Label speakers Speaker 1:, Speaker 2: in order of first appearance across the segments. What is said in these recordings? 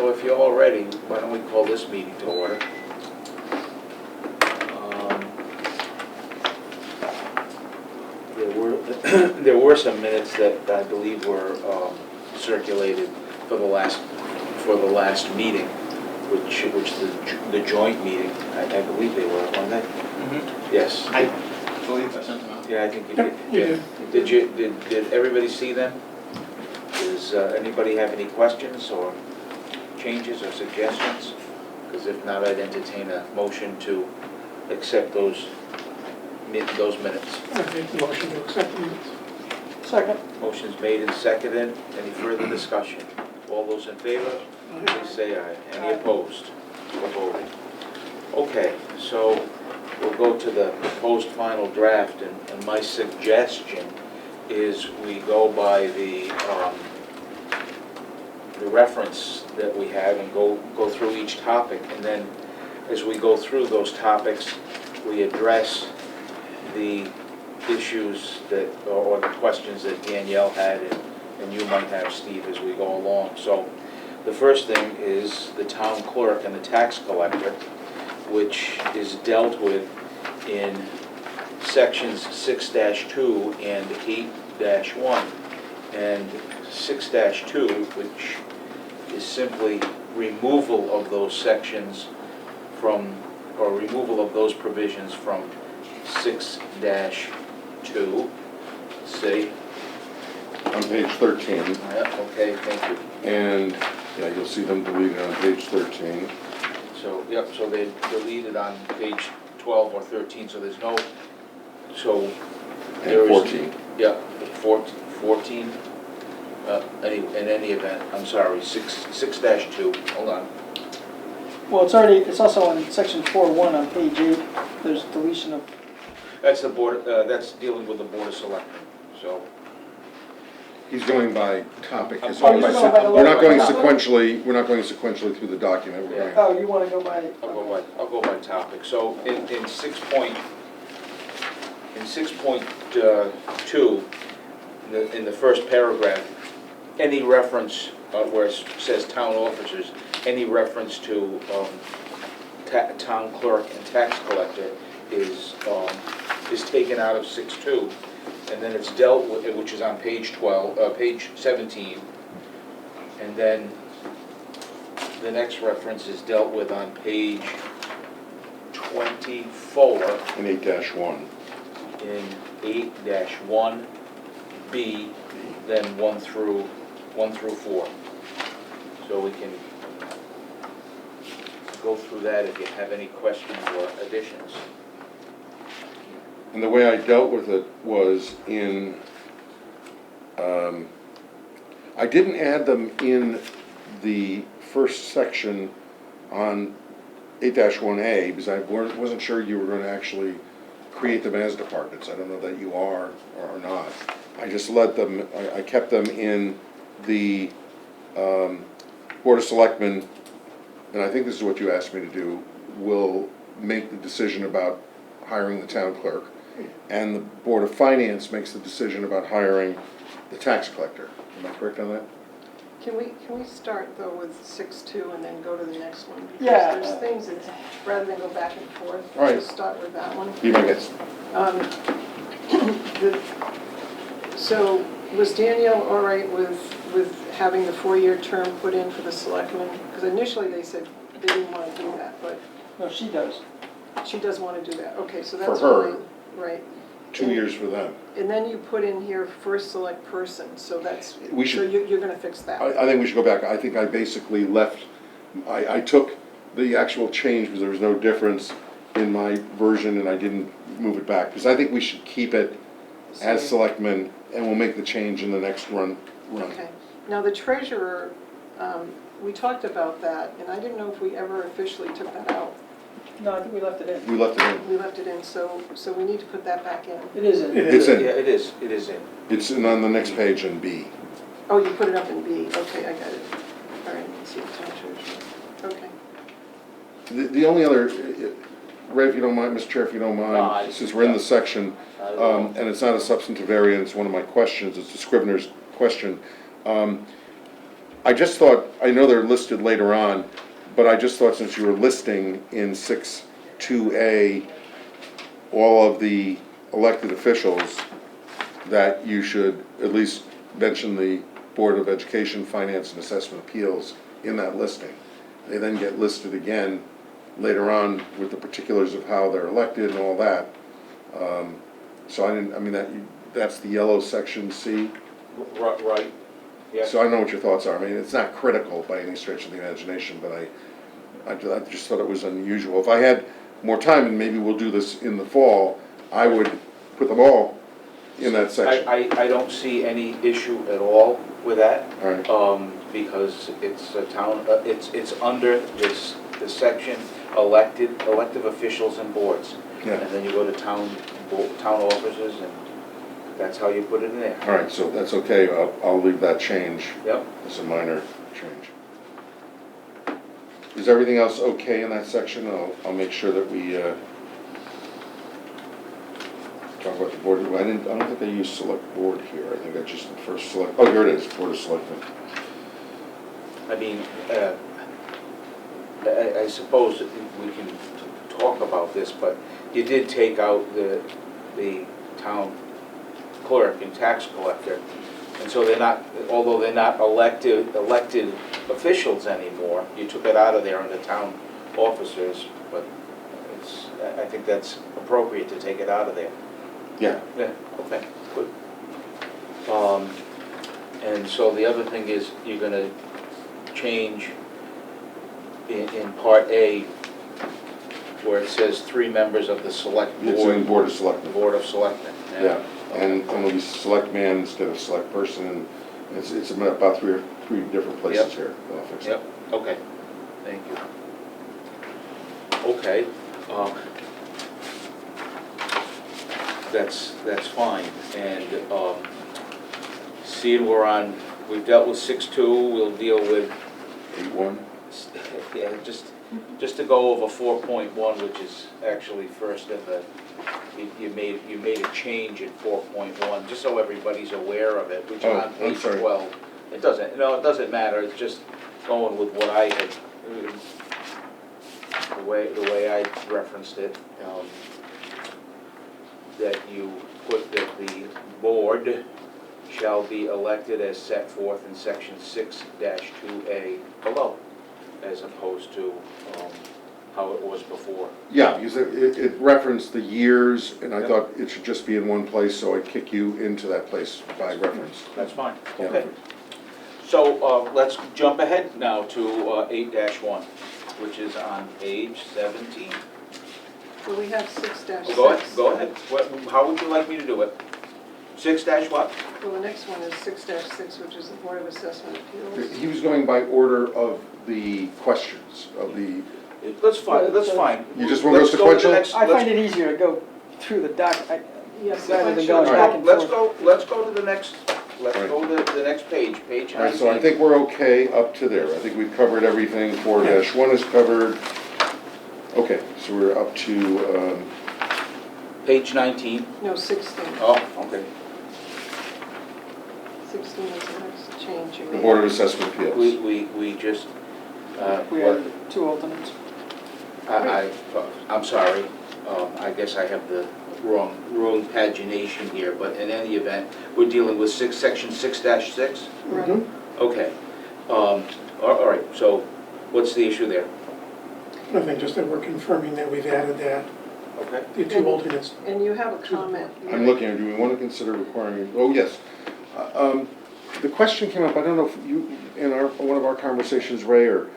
Speaker 1: So if you're all ready, why don't we call this meeting to order? There were some minutes that I believe were circulated for the last meeting, which the joint meeting, I believe they were, weren't they?
Speaker 2: Mm-hmm.
Speaker 1: Yes.
Speaker 2: I believe I sent them out.
Speaker 1: Yeah, I think you
Speaker 3: Yep,
Speaker 1: did.
Speaker 3: you
Speaker 1: Did everybody see them? Does anybody have any questions or changes or suggestions? Because if not, I'd entertain a motion to accept those minutes.
Speaker 3: I make the motion to accept the minutes. Second.
Speaker 1: Motion's made and seconded. Any further discussion? All those in favor, please say aye. Any opposed? So voted. Okay, so we'll go to the proposed final draft, and my suggestion is we go by the reference that we have and go through each topic, and then as we go through those topics, we address the issues that, or the questions that Danielle had and you might have, Steve, as we go along. So the first thing is the town clerk and the tax collector, which is dealt with in sections 6-2 and 8-1. And 6-2, which is simply removal of those sections from, or removal of those provisions from 6-2, see?
Speaker 4: On page 13,
Speaker 1: Yeah, okay, thank you.
Speaker 4: and, yeah, you'll see them deleted on page 13.
Speaker 1: So, yep, so they deleted on page 12 or 13, so there's no, so there
Speaker 4: And
Speaker 1: is.
Speaker 4: 14.
Speaker 1: Yeah, 14, in any event, I'm sorry, 6-2, hold on.
Speaker 5: Well, it's also on section 4.1 on page 8, there's deletion of,
Speaker 1: That's the board, that's dealing with the Board of Selectmen, so.
Speaker 4: He's going by topic.
Speaker 1: Oh,
Speaker 4: He's
Speaker 1: you're
Speaker 4: going by
Speaker 5: going by the
Speaker 4: We're not going
Speaker 5: topic.
Speaker 4: sequentially, through the document. We're
Speaker 1: Yeah.
Speaker 4: going,
Speaker 5: oh, you want to go by,
Speaker 1: I'll go by topic. So in 6.2, in the first paragraph, any reference where it says town officers, any reference to town clerk and tax collector is taken out of 6.2, and then it's dealt with, which is on page 17, and then the next reference is dealt with on page 24
Speaker 4: in 8-1.
Speaker 1: in 8-1B, then 1 through 4. So we can go through that if you have any questions or additions.
Speaker 4: And the way I dealt with it was in, I didn't add them in the first section on 8-1A, because I wasn't sure you were going to actually create them as departments. I don't know that you are or not. I just let them, I kept them in the Board of Selectmen, and I think this is what you asked me to do, will make the decision about hiring the town clerk, and the Board of Finance makes the decision about hiring the tax collector. Am I correct on that?
Speaker 6: Can we start though with 6.2 and then go to the next one? Because
Speaker 5: Yeah.
Speaker 6: there's things that, rather than go back and forth,
Speaker 4: All right.
Speaker 6: just start with that one.
Speaker 4: Be my guest.
Speaker 6: So was Danielle all right with having the 4-year term put in for the selectmen? Because initially they said they didn't want to do that, but
Speaker 5: no, she does.
Speaker 6: she does want to do that. Okay, so that's
Speaker 4: For her.
Speaker 6: fine. Right.
Speaker 4: 2 years for them.
Speaker 6: And then you put in here first select person, so that's,
Speaker 4: We should-
Speaker 6: so you're going to fix that.
Speaker 4: I think we should go back. I think I basically left, I took the actual change because there was no difference in my version and I didn't move it back. Because I think we should keep it as selectmen and we'll make the change in the next run.
Speaker 6: Okay. Now, the treasurer, we talked about that, and I didn't know if we ever officially took that out.
Speaker 5: No, I think we left it in.
Speaker 4: We left it in.
Speaker 6: We left it in, so we need to put that back in.
Speaker 5: It is in.
Speaker 4: It's in.
Speaker 1: Yeah, it is in.
Speaker 4: It's in on the next page in B.
Speaker 6: Oh, you put it up in B, okay, I got it. All right, let's see, town treasurer, okay.
Speaker 4: The only other, Ray, if you don't mind, Mr. Chair, if you don't mind, since we're in the section, and it's not a substantive area, it's one of my questions, it's the Scrivener's question. I just thought, I know they're listed later on, but I just thought since you were listing in 6.2A all of the elected officials, that you should at least mention the Board of Education, Finance, and Assessment Appeals in that listing. They then get listed again later on with the particulars of how they're elected and all that. So I mean, that's the yellow section C.
Speaker 1: Right, yeah.
Speaker 4: So I know what your thoughts are. I mean, it's not critical by any stretch of the imagination, but I just thought it was unusual. If I had more time, and maybe we'll do this in the fall, I would put them all in that section.
Speaker 1: I don't see any issue at all with that.
Speaker 4: All right.
Speaker 1: Because it's a town, it's under the section elective officials and boards.
Speaker 4: Yeah.
Speaker 1: And then you go to town offices, and that's how you put it in there.
Speaker 4: All right, so that's okay. I'll leave that change.
Speaker 1: Yep.
Speaker 4: It's a minor change. Is everything else okay in that section? I'll make sure that we talk about the board. I don't think I used select board here. I think I just the first select, oh, here it is, Board of Selectmen.
Speaker 1: I mean, I suppose that we can talk about this, but you did take out the town clerk and tax collector. And so they're not, although they're not elected officials anymore, you took it out of there under town officers, but I think that's appropriate to take it out of there.
Speaker 4: Yeah.
Speaker 1: Yeah, okay, good. And so the other thing is, you're gonna change in Part A, where it says 3 members of the select board.
Speaker 4: It's in Board of
Speaker 1: The
Speaker 4: Selectmen.
Speaker 1: Board of Selectmen.
Speaker 4: Yeah, and it'll be select man instead of select person, and it's about three different places
Speaker 1: Yep.
Speaker 4: here. I'll fix it.
Speaker 1: Yep, okay, thank you. Okay, that's fine, and, seeing we've dealt with 6.2, we'll deal with,
Speaker 4: 8.1.
Speaker 1: yeah, just to go over 4.1, which is actually first in the, you made a change in 4.1, just so everybody's aware of it, which is
Speaker 4: Oh,
Speaker 1: on
Speaker 4: I'm
Speaker 1: page
Speaker 4: sorry.
Speaker 1: 12. It doesn't matter, it's just going with what I had, the way I referenced it, that you put that the board shall be elected as set forth in section 6-2A below, as opposed to how it was before.
Speaker 4: Yeah, because it referenced the years, and I thought it should just be in one place, so I'd kick you into that place by reference.
Speaker 1: That's fine.
Speaker 4: Yeah.
Speaker 1: Okay. So let's jump ahead now to 8-1, which is on page 17.
Speaker 6: Well, we have 6-6.
Speaker 1: Go ahead. How would you like me to do it? 6 dash what?
Speaker 6: Well, the next one is 6-6, which is the Board of Assessment Appeals.
Speaker 4: He was going by order of the questions, of the,
Speaker 1: That's fine.
Speaker 4: You just wanna go
Speaker 1: Let's to the
Speaker 4: sequential?
Speaker 1: next-
Speaker 5: I find
Speaker 1: let's-
Speaker 5: it easier to go through the doc,
Speaker 6: Yes,
Speaker 5: rather than
Speaker 6: sequential.
Speaker 5: going back and
Speaker 1: Let's
Speaker 5: forth.
Speaker 1: let's go to the next,
Speaker 4: Right.
Speaker 1: go to the next page 19.
Speaker 4: all right, so I think we're okay up to there. I think we've covered everything. 4-1 is covered. Okay, so we're up to,
Speaker 1: Page 19.
Speaker 6: No, 16.
Speaker 1: Oh, okay.
Speaker 6: 16 is the next change you
Speaker 4: the
Speaker 6: made.
Speaker 4: Board of Assessment Appeals.
Speaker 1: We just,
Speaker 5: We
Speaker 1: what,
Speaker 5: have 2 alternates.
Speaker 1: I'm sorry, I guess I have the wrong pagination here, but in any event, we're dealing with section 6-6?
Speaker 6: Right.
Speaker 4: Mhm.
Speaker 1: Okay. All right, so what's the issue there?
Speaker 3: Nothing, just that we're confirming that we've added that,
Speaker 1: Okay.
Speaker 3: the 2 alternates.
Speaker 6: And you have a comment.
Speaker 4: I'm looking, do we want to consider requiring, oh, yes. The question came up, I don't know if you, in one of our conversations, Ray, or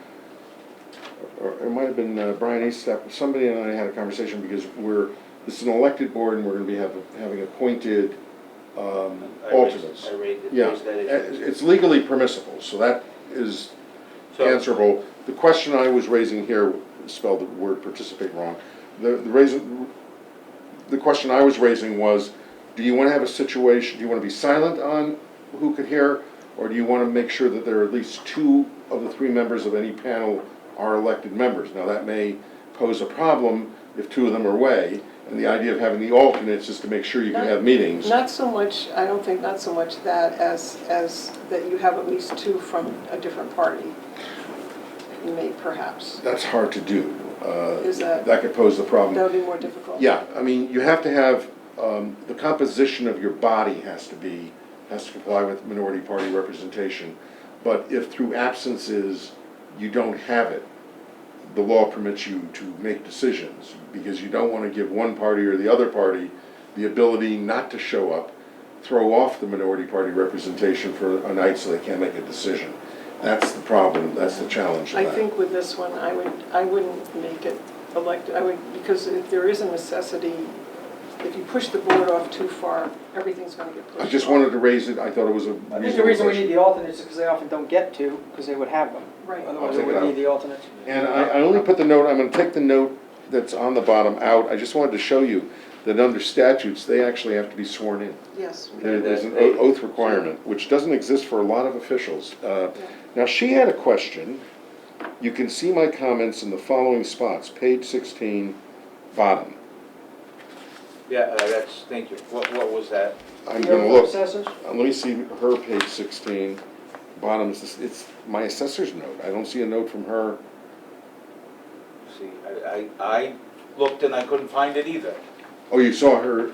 Speaker 4: it might have been Brian Eastep, somebody and I had a conversation because this is an elected board and we're going to be having appointed alternates.
Speaker 1: I raised
Speaker 4: Yeah,
Speaker 1: that issue.
Speaker 4: it's legally permissible, so that is
Speaker 1: So-
Speaker 4: answerable. The question I was raising here, spelled the word participate wrong, the question I was raising was, do you want to have a situation, do you want to be silent on who could hear, or do you want to make sure that there are at least 2 of the 3 members of any panel are elected members? Now, that may pose a problem if 2 of them are away, And the idea of having the alternates is to make sure you can have meetings.
Speaker 6: Not so much, I don't think, not so much that as that you have at least two from a different party. You may perhaps,
Speaker 4: That's hard to do.
Speaker 6: Is that-
Speaker 4: That could pose the problem.
Speaker 6: that would be more difficult.
Speaker 4: Yeah, I mean, you have to have, the composition of your body has to comply with minority party representation. But if through absences, you don't have it, the law permits you to make decisions, because you don't want to give one party or the other party the ability not to show up, throw off the minority party representation for a night so they can't make a decision. That's the problem, that's the challenge of
Speaker 6: I
Speaker 4: that.
Speaker 6: think with this one, I wouldn't make it elected, because if there is a necessity, if you push the board off too far, everything's gonna get pushed
Speaker 4: I just
Speaker 6: off.
Speaker 4: wanted to raise it, I thought it was a
Speaker 5: I think the
Speaker 4: reasonable
Speaker 5: reason we need
Speaker 4: question.
Speaker 5: the alternates is because they often don't get to, because they would have them.
Speaker 6: Right.
Speaker 4: I'll
Speaker 5: Otherwise,
Speaker 4: take
Speaker 5: we
Speaker 4: it
Speaker 5: would
Speaker 4: out.
Speaker 5: need the alternates.
Speaker 4: And I only put the note, I'm gonna take the note that's on the bottom out, I just wanted to show you that under statutes, they actually have to be sworn in.
Speaker 6: Yes.
Speaker 4: There's an oath requirement, which doesn't exist for a lot of officials. Now, she had a question, you can see my comments in the following spots, page 16, bottom.
Speaker 1: Yeah, thank you. What was that?
Speaker 4: I'm
Speaker 5: The
Speaker 4: gonna
Speaker 5: oath of
Speaker 4: look,
Speaker 5: assessors?
Speaker 4: let me see her page 16, bottom, it's my assessor's note, I don't see a note from her.
Speaker 1: See, I looked and I couldn't find it either.
Speaker 4: Oh, you saw her,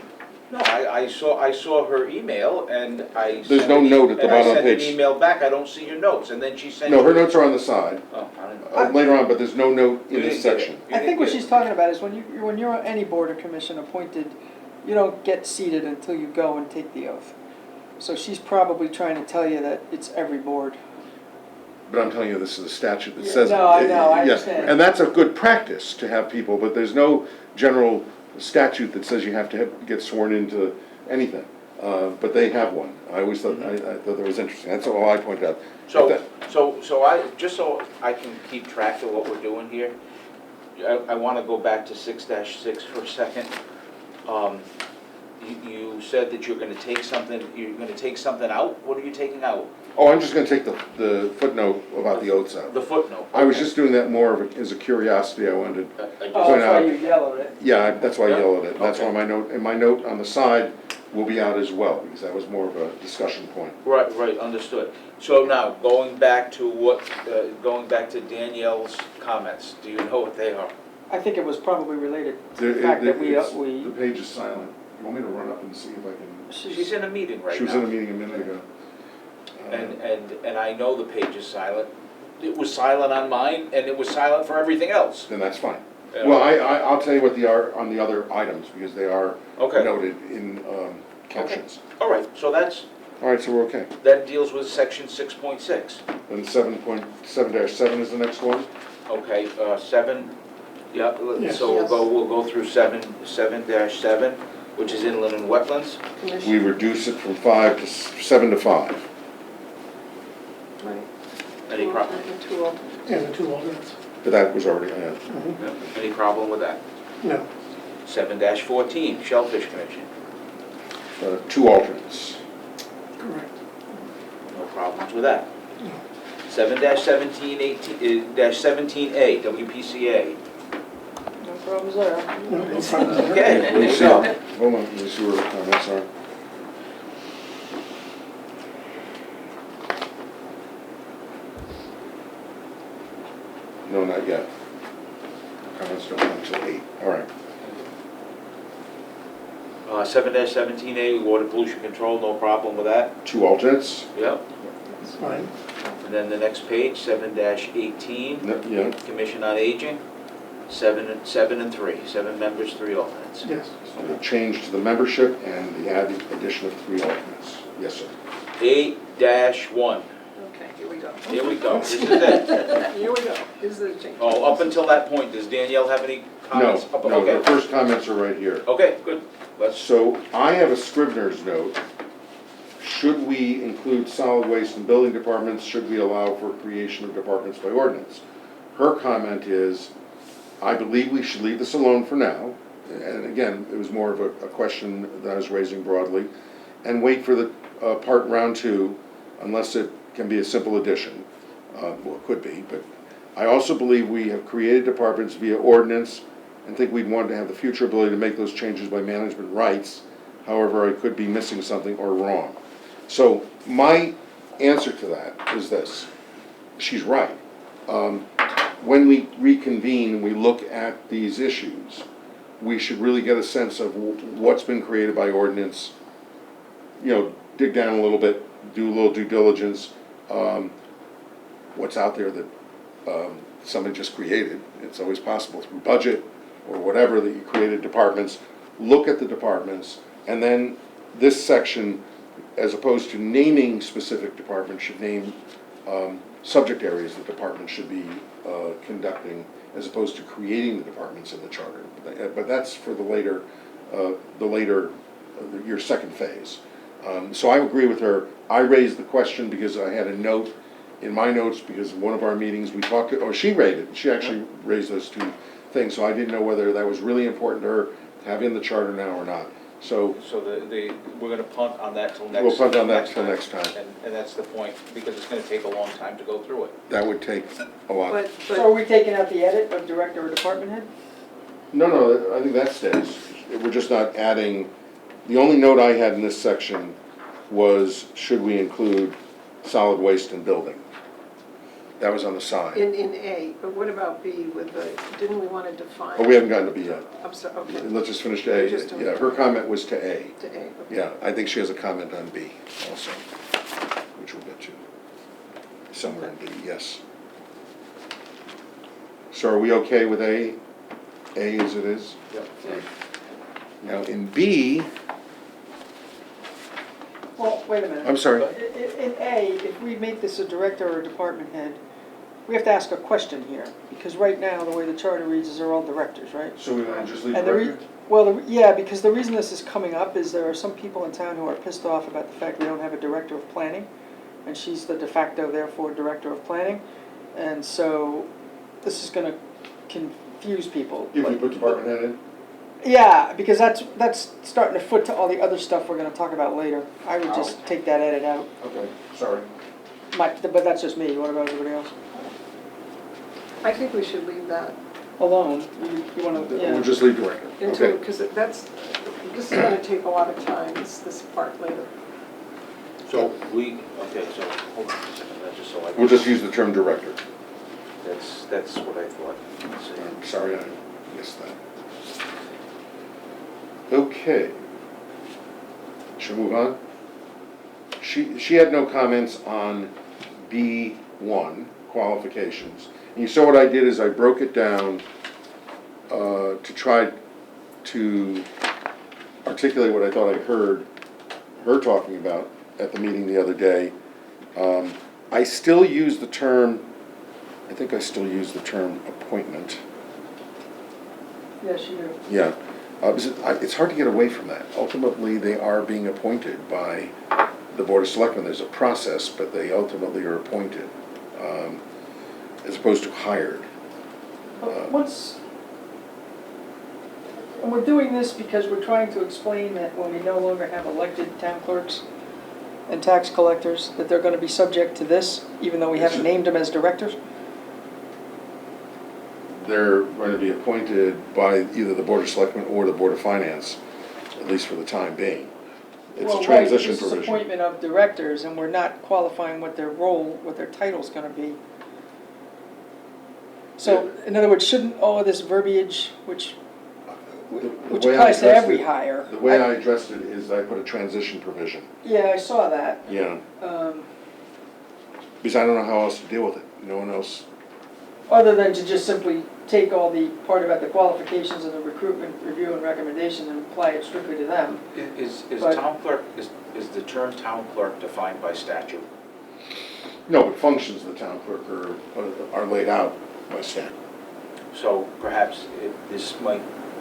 Speaker 1: No, I saw her email and I.
Speaker 4: There's no note at the bottom of
Speaker 1: And I sent
Speaker 4: page.
Speaker 1: an email back, I don't see your notes, and then she sent.
Speaker 4: no, her
Speaker 1: you-
Speaker 4: notes are on the side,
Speaker 1: Oh, I don't know.
Speaker 4: later on, but there's no note
Speaker 1: You
Speaker 4: in this
Speaker 1: didn't get it.
Speaker 4: section.
Speaker 1: You
Speaker 5: I think
Speaker 1: didn't
Speaker 5: what
Speaker 1: get
Speaker 5: she's
Speaker 1: it.
Speaker 5: talking about is when you're on any board or commission appointed, you don't get seated until you go and take the oath. So she's probably trying to tell you that it's every board.
Speaker 4: But I'm telling you, this is a statute that
Speaker 5: Yeah,
Speaker 4: says.
Speaker 5: no, I know, I
Speaker 4: Yeah,
Speaker 5: understand.
Speaker 4: and that's a good practice to have people, but there's no general statute that says you have to get sworn into anything. But they have one. I always thought, I thought that was interesting. That's all I pointed out.
Speaker 1: So,
Speaker 4: But
Speaker 1: so I, just so I can keep track of what we're doing here, I wanna go back to 6-6 for a second. You said that you're gonna take something out? What are you taking out?
Speaker 4: Oh, I'm just gonna take the footnote about the oaths out.
Speaker 1: The footnote.
Speaker 4: I was
Speaker 1: okay.
Speaker 4: just doing that more of as a curiosity. I wanted,
Speaker 1: I
Speaker 5: Oh,
Speaker 1: just-
Speaker 5: that's
Speaker 4: Point
Speaker 5: why
Speaker 4: out.
Speaker 5: you yellowed it.
Speaker 4: yeah, that's why I
Speaker 1: Yeah,
Speaker 4: yelled at it. That's
Speaker 1: okay.
Speaker 4: why my note on the side will be out as well, because that was more of a discussion point.
Speaker 1: Right, understood. So now, going back to Danielle's comments, do you know what they are?
Speaker 5: I think it was probably related to
Speaker 4: There-
Speaker 5: the fact that
Speaker 4: it's-
Speaker 5: we,
Speaker 4: The page is silent. You want me to run up and see if I can?
Speaker 1: She's in a meeting right now.
Speaker 4: She was in a meeting a minute ago.
Speaker 1: And I know the page is silent. It was silent on mine, and it was silent for everything else.
Speaker 4: Then that's fine.
Speaker 1: Yeah.
Speaker 4: Well, I'll tell you what they are on the other items, because they are
Speaker 1: Okay.
Speaker 4: noted in captions.
Speaker 1: All right, so
Speaker 4: All right, so we're okay.
Speaker 1: that deals with section 6.6.
Speaker 4: Then 7.7-7 is the next one.
Speaker 1: Okay, 7, yeah,
Speaker 3: Yes.
Speaker 1: so
Speaker 6: Yes.
Speaker 1: we'll go through 7, which is inland and wetlands.
Speaker 4: We
Speaker 6: Commission,
Speaker 4: reduce it from 7 to 5.
Speaker 6: right.
Speaker 1: Any problem?
Speaker 6: And two alternates.
Speaker 3: And the two alternates.
Speaker 4: But that was already,
Speaker 1: Any problem with that?
Speaker 3: No.
Speaker 1: 7-14, Shellfish Commission.
Speaker 4: 2 alternates.
Speaker 3: Correct.
Speaker 1: No problems with that. 7-17A, WPCA.
Speaker 5: no problems there.
Speaker 3: No, no problem there.
Speaker 1: Okay,
Speaker 4: Let
Speaker 1: there
Speaker 4: me
Speaker 1: you
Speaker 4: see,
Speaker 1: go.
Speaker 4: hold on, let me see where the comments are. No, not yet. Comments don't come until 8, all right.
Speaker 1: 7-17A, water pollution control, no problem with that.
Speaker 4: 2 alternates.
Speaker 1: Yep.
Speaker 3: That's fine.
Speaker 1: And then the next page, 7-18,
Speaker 4: No, yeah,
Speaker 1: Commission on Aging, 7 and 3, 7 members, 3 alternates.
Speaker 3: Yes.
Speaker 4: so the change to the membership and the addition of 3 alternates. Yes, sir.
Speaker 1: 8-1,
Speaker 6: Okay, here we go.
Speaker 1: here we go, this is it.
Speaker 6: Here we go, here's the change.
Speaker 1: Oh, up until that point, does Danielle have any
Speaker 4: No,
Speaker 1: comments?
Speaker 4: no, the
Speaker 1: Okay,
Speaker 4: first comments are right here.
Speaker 1: okay, good, let's,
Speaker 4: So I have a Scrivener's note. Should we include solid waste and building departments? Should we allow for creation of departments by ordinance? Her comment is, I believe we should leave this alone for now. And again, it was more of a question that I was raising broadly. And wait for the part round 2, unless it can be a simple addition. Well, it could be, but I also believe we have created departments via ordinance and think we'd want to have the future ability to make those changes by management rights. However, I could be missing something or wrong. So my answer to that is this. She's right. When we reconvene and we look at these issues, we should really get a sense of what's been created by ordinance, dig down a little bit, do a little due diligence, what's out there that somebody just created. It's always possible through budget or whatever that you created departments. Look at the departments, and then this section, as opposed to naming specific departments, should name subject areas the department should be conducting, as opposed to creating the departments in the charter. But that's for the later, your second phase. So I agree with her. I raised the question because I had a note in my notes, because in one of our meetings we talked, she actually raised those two things, so I didn't know whether that was really important to her to have in the charter now or not. So
Speaker 1: we're gonna punt on that till next.
Speaker 4: we'll punt on that till next time.
Speaker 1: And that's the point, because it's gonna take a long time to go through it.
Speaker 4: That would take a lot.
Speaker 6: But,
Speaker 5: So are we taking out the edit of director or department head?
Speaker 4: No, I think that stays. We're just not adding, the only note I had in this section was, should we include solid waste and building? That was on the side.
Speaker 6: in A, but what about B with the, didn't we want to define?
Speaker 4: But we haven't gotten to B yet.
Speaker 6: I'm sorry, okay,
Speaker 4: Let's just finish to A.
Speaker 6: Just doing-
Speaker 4: Yeah, her comment was to A.
Speaker 6: to A, okay.
Speaker 4: Yeah, I think she has a comment on B also, which we'll get to. Somewhere in B, yes. So are we okay with A as it is?
Speaker 1: Yep.
Speaker 4: Now, in B,
Speaker 5: Well, wait a minute.
Speaker 4: I'm sorry,
Speaker 5: In A, if we make this a director or a department head, we have to ask a question here, because right now, the way the charter reads is they're all directors, right?
Speaker 4: so we want to just leave
Speaker 5: And
Speaker 4: the
Speaker 5: the
Speaker 4: record?
Speaker 5: yeah, because the reason this is coming up is there are some people in town who are pissed off about the fact we don't have a director of planning, and she's the de facto, therefore, director of planning, and so this is gonna confuse people.
Speaker 4: If we put department head in?
Speaker 5: Yeah, because that's starting to foot to all the other stuff we're gonna talk about later. I would just take that edit out.
Speaker 4: Okay, sorry.
Speaker 5: But that's just me. What about everybody else?
Speaker 6: I think we should leave that
Speaker 5: Alone, you wanna, yeah.
Speaker 4: We'll just leave director,
Speaker 6: into,
Speaker 4: okay.
Speaker 6: because this is going to take a lot of time, this part later.
Speaker 1: So so, hold on a second, that's just so I.
Speaker 4: We'll just use the term director.
Speaker 1: That's what I thought.
Speaker 4: I'm sorry, I missed that. Okay. Should we move on? She had no comments on B1, qualifications. And you saw what I did is I broke it down to try to articulate what I thought I heard her talking about at the meeting the other day. I still use the term, I think I still use the term appointment.
Speaker 5: Yes, you do.
Speaker 4: Yeah, it's hard to get away from that. Ultimately, they are being appointed by the Board of Selectmen. There's a process, but they ultimately are appointed, as opposed to hired.
Speaker 5: But and we're doing this because we're trying to explain that when we no longer have elected town clerks and tax collectors, that they're gonna be subject to this, even though we haven't named them as directors?
Speaker 4: They're going to be appointed by either the Board of Selectmen or the Board of Finance, at least for the time being. It's a transition
Speaker 5: This is
Speaker 4: provision.
Speaker 5: appointment of directors, and we're not qualifying what their role, what their title's gonna be. So, in other words, shouldn't all of this verbiage, which
Speaker 4: The way I
Speaker 5: applies to
Speaker 4: addressed
Speaker 5: every
Speaker 4: it-
Speaker 5: hire.
Speaker 4: The way I addressed it is I put a transition provision,
Speaker 5: Yeah, I saw that.
Speaker 4: yeah, because I don't know how else to deal with it. No one else,
Speaker 5: Other than to just simply take all the part about the qualifications and the recruitment review and recommendation and apply it strictly to them.
Speaker 1: Is
Speaker 5: But-
Speaker 1: town clerk, is the term town clerk defined by statute?
Speaker 4: no, but functions of the town clerk are laid out by statute.
Speaker 1: So perhaps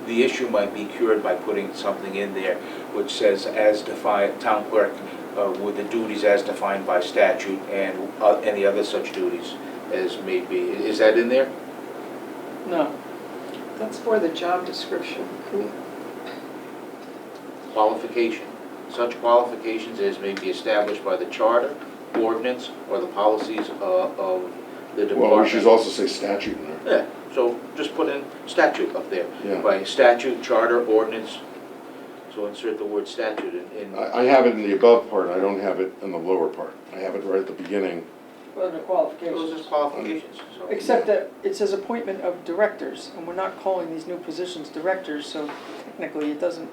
Speaker 1: the issue might be cured by putting something in there which says as defined, town clerk with the duties as defined by statute and any other such duties as may be. Is that in there?
Speaker 5: No.
Speaker 6: That's for the job description.
Speaker 1: Qualification. Such qualifications as may be established by the charter, ordinance, or the policies of the department.
Speaker 4: Well, we should also say statute in there.
Speaker 1: Yeah, So just put in statute up there.
Speaker 4: Yeah.
Speaker 1: By statute, charter, ordinance, so insert the word statute in.
Speaker 4: I have it in the above part, I don't have it in the lower part. I have it right at the beginning.
Speaker 5: Under
Speaker 1: Those
Speaker 5: qualifications.
Speaker 1: are qualifications, so.
Speaker 5: Except that it says appointment of directors, and we're not calling these new positions directors, so technically it doesn't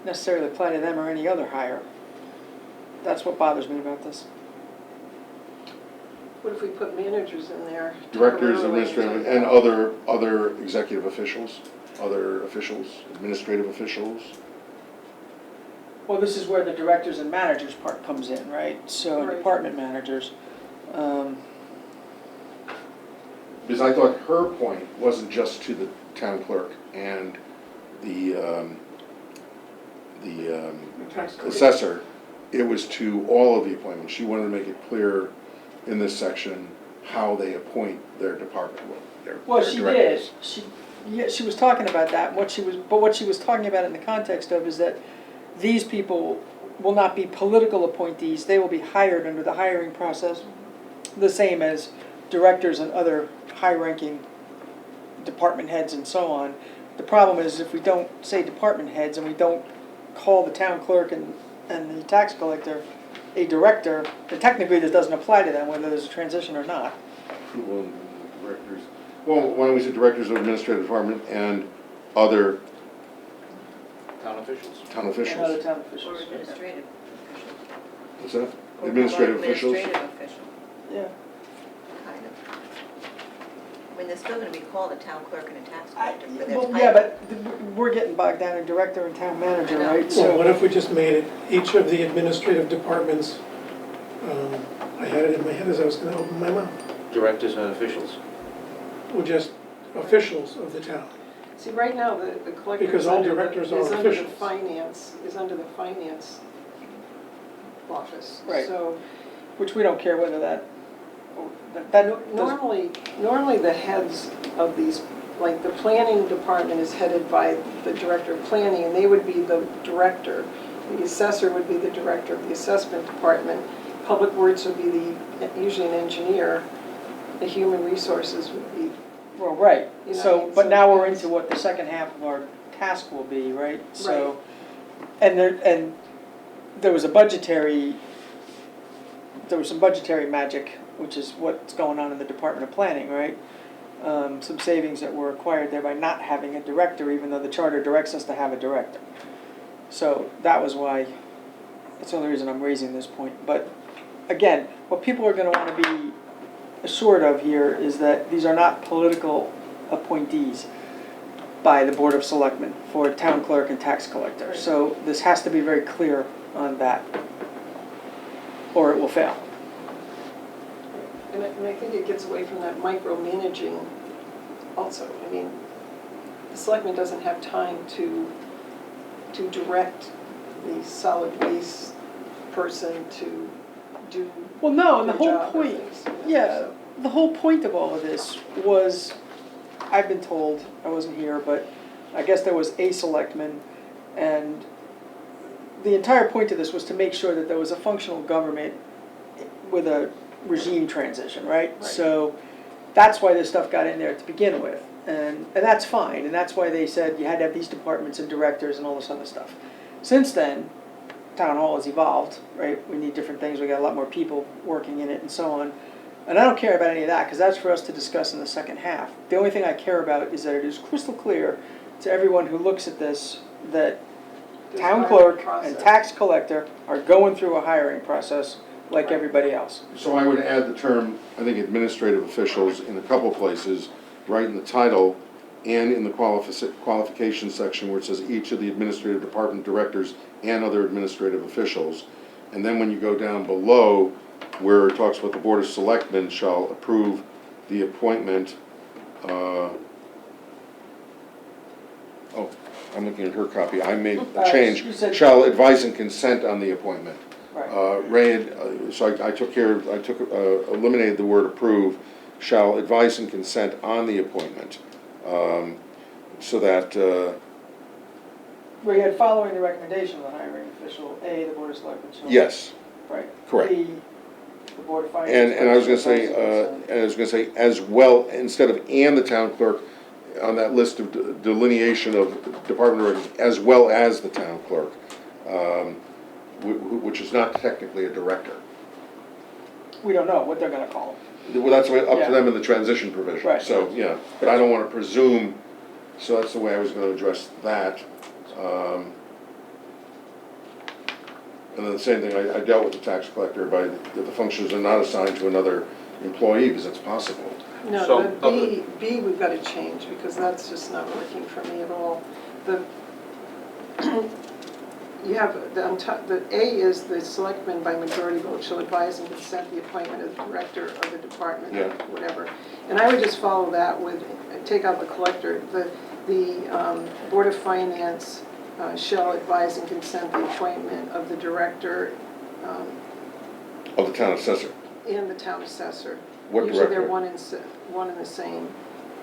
Speaker 5: necessarily apply to them or any other hire. That's what bothers me about this.
Speaker 6: What if we put managers in there?
Speaker 4: Directors,
Speaker 6: temporarily?
Speaker 4: administrative, and other executive officials, administrative officials.
Speaker 5: Well, this is where the directors and managers part comes in, right? So
Speaker 6: Right.
Speaker 5: department managers.
Speaker 4: Because I thought her point wasn't just to the town clerk and the
Speaker 3: The tax collector.
Speaker 4: assessor, it was to all of the appointments. She wanted to make it clear in this section how they appoint their department,
Speaker 5: Well,
Speaker 4: their
Speaker 5: she did.
Speaker 4: directors.
Speaker 5: She was talking about that. What she was talking about in the context of is that these people will not be political appointees. They will be hired under the hiring process, the same as directors and other high-ranking department heads and so on. The problem is if we don't say department heads and we don't call the town clerk and the tax collector a director, then technically this doesn't apply to them, whether there's a transition or not.
Speaker 4: Well, directors, well, why don't we say directors of administrative department and other
Speaker 1: Town officials.
Speaker 4: town
Speaker 5: And other
Speaker 4: officials?
Speaker 5: town
Speaker 7: Or
Speaker 5: officials.
Speaker 7: administrative official.
Speaker 4: What's that?
Speaker 7: Or
Speaker 4: Administrative officials?
Speaker 7: Administrative official,
Speaker 5: Yeah.
Speaker 7: kind of. I mean, they're still gonna be called a town clerk and a tax collector for their
Speaker 5: Well,
Speaker 7: title.
Speaker 5: yeah, but we're getting bogged down in director and town manager,
Speaker 7: I know.
Speaker 5: right?
Speaker 3: Well, what
Speaker 5: So,
Speaker 3: if we just made it, each of the administrative departments, I had it in my head as I was gonna open my mouth,
Speaker 1: Directors and officials.
Speaker 3: were just officials of the town.
Speaker 6: See, right now, the collector
Speaker 3: Because
Speaker 6: is
Speaker 3: all
Speaker 6: under the,
Speaker 3: directors are
Speaker 6: is under the
Speaker 3: officials.
Speaker 6: finance, is under the finance office.
Speaker 5: Right.
Speaker 6: So
Speaker 5: which we don't care whether that does.
Speaker 6: normally the heads of these, like the planning department is headed by the director of planning, and they would be the director. The assessor would be the director of the assessment department. Public works would be usually an engineer. The human resources would be,
Speaker 5: Well, right,
Speaker 6: You know,
Speaker 5: so, but
Speaker 6: so
Speaker 5: now we're
Speaker 6: that's-
Speaker 5: into what the second half of our task will be, right? So, and there was some budgetary magic, which is what's going on in the Department of Planning, right? Some savings that were acquired there by not having a director, even though the charter directs us to have a director. So that was why, that's the only reason I'm raising this point. But again, what people are gonna wanna be assured of here is that these are not political appointees by the Board of Selectmen for town clerk and tax collector. So this has to be very clear on that, or it will fail.
Speaker 6: and I think it gets away from that micromanaging also. I mean, the selectman doesn't have time to direct the solid waste person to do
Speaker 5: Well, no, and the
Speaker 6: their
Speaker 5: whole
Speaker 6: job or
Speaker 5: point,
Speaker 6: things, you know,
Speaker 5: yeah,
Speaker 6: so.
Speaker 5: the whole point of all of this was, I've been told, I wasn't here, but I guess there was a selectman, and the entire point of this was to make sure that there was a functional government with a regime transition, right?
Speaker 6: Right.
Speaker 5: So that's why this stuff got in there to begin with, and that's fine, and that's why they said you had to have these departments and directors and all this other stuff. Since then, town hall has evolved, right? We need different things, we got a lot more people working in it and so on. And I don't care about any of that, because that's for us to discuss in the second half. The only thing I care about is that it is crystal clear to everyone who looks at this that
Speaker 6: There's
Speaker 5: town
Speaker 6: hiring
Speaker 5: clerk and
Speaker 6: process.
Speaker 5: tax collector are going through a hiring process like
Speaker 6: Right.
Speaker 5: everybody else.
Speaker 4: So I would add the term, I think administrative officials in a couple places, right in the title and in the qualification section where it says each of the administrative department directors and other administrative officials. And then when you go down below, where it talks about the Board of Selectmen shall approve the appointment, I'm looking at her copy, I made a change,
Speaker 5: You said-
Speaker 4: shall advise and consent on the appointment.
Speaker 5: Right.
Speaker 4: Ray, so I eliminated the word approve, shall advise and consent on the appointment. So that,
Speaker 5: We had following the recommendation of the hiring official, A, the Board of Selectmen shall.
Speaker 4: yes,
Speaker 5: Right.
Speaker 4: correct.
Speaker 5: B, The Board of Finance.
Speaker 4: And I was gonna say, as well, instead of "and the town clerk," on that list of delineation of department directors, as well as the town clerk, which is not technically a director.
Speaker 5: We don't know what they're gonna call them.
Speaker 4: Well, that's up
Speaker 5: Yeah.
Speaker 4: to them in the transition provision,
Speaker 5: Right.
Speaker 4: so, yeah, but I don't wanna presume, so that's the way I was gonna address that. And then the same thing, I dealt with the tax collector by, that the functions are not assigned to another employee, because it's possible.
Speaker 6: No,
Speaker 1: So,
Speaker 6: the B we've got to change, because that's just not working for me at all. The, you have, on top, the A is the selectman by majority vote shall advise and consent the appointment of the director of the department, or
Speaker 4: Yeah.
Speaker 6: whatever. And I would just follow that with, take out the collector, the Board of Finance shall advise and consent the appointment of the director
Speaker 4: Of the town assessor.
Speaker 6: and the town assessor.
Speaker 4: What
Speaker 6: Usually they're
Speaker 4: director?
Speaker 6: one and the same.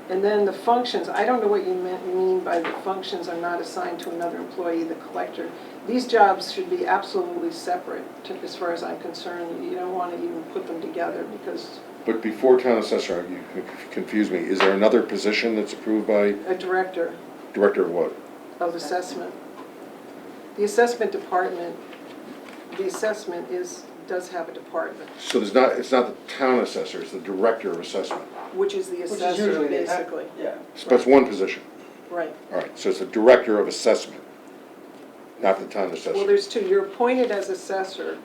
Speaker 6: And then the functions, I don't know what you mean by the functions are not assigned to another employee, the collector. These jobs should be absolutely separate, as far as I'm concerned. You don't want to even put them together, because
Speaker 4: But before town assessor, you confuse me, is there another position that's approved by
Speaker 6: a director
Speaker 4: director of what?
Speaker 6: of assessment. The assessment department, the assessment does have a department,
Speaker 4: So there's not, it's not the town assessor, it's the director of assessment.
Speaker 6: which is the
Speaker 5: Which is
Speaker 6: assessor,
Speaker 5: usually the,
Speaker 6: basically.
Speaker 5: yeah.
Speaker 4: So that's one position.
Speaker 6: Right.
Speaker 4: All right, so it's the director of assessment, not the town
Speaker 6: Well,
Speaker 4: assessor.
Speaker 6: there's two. You're appointed as assessor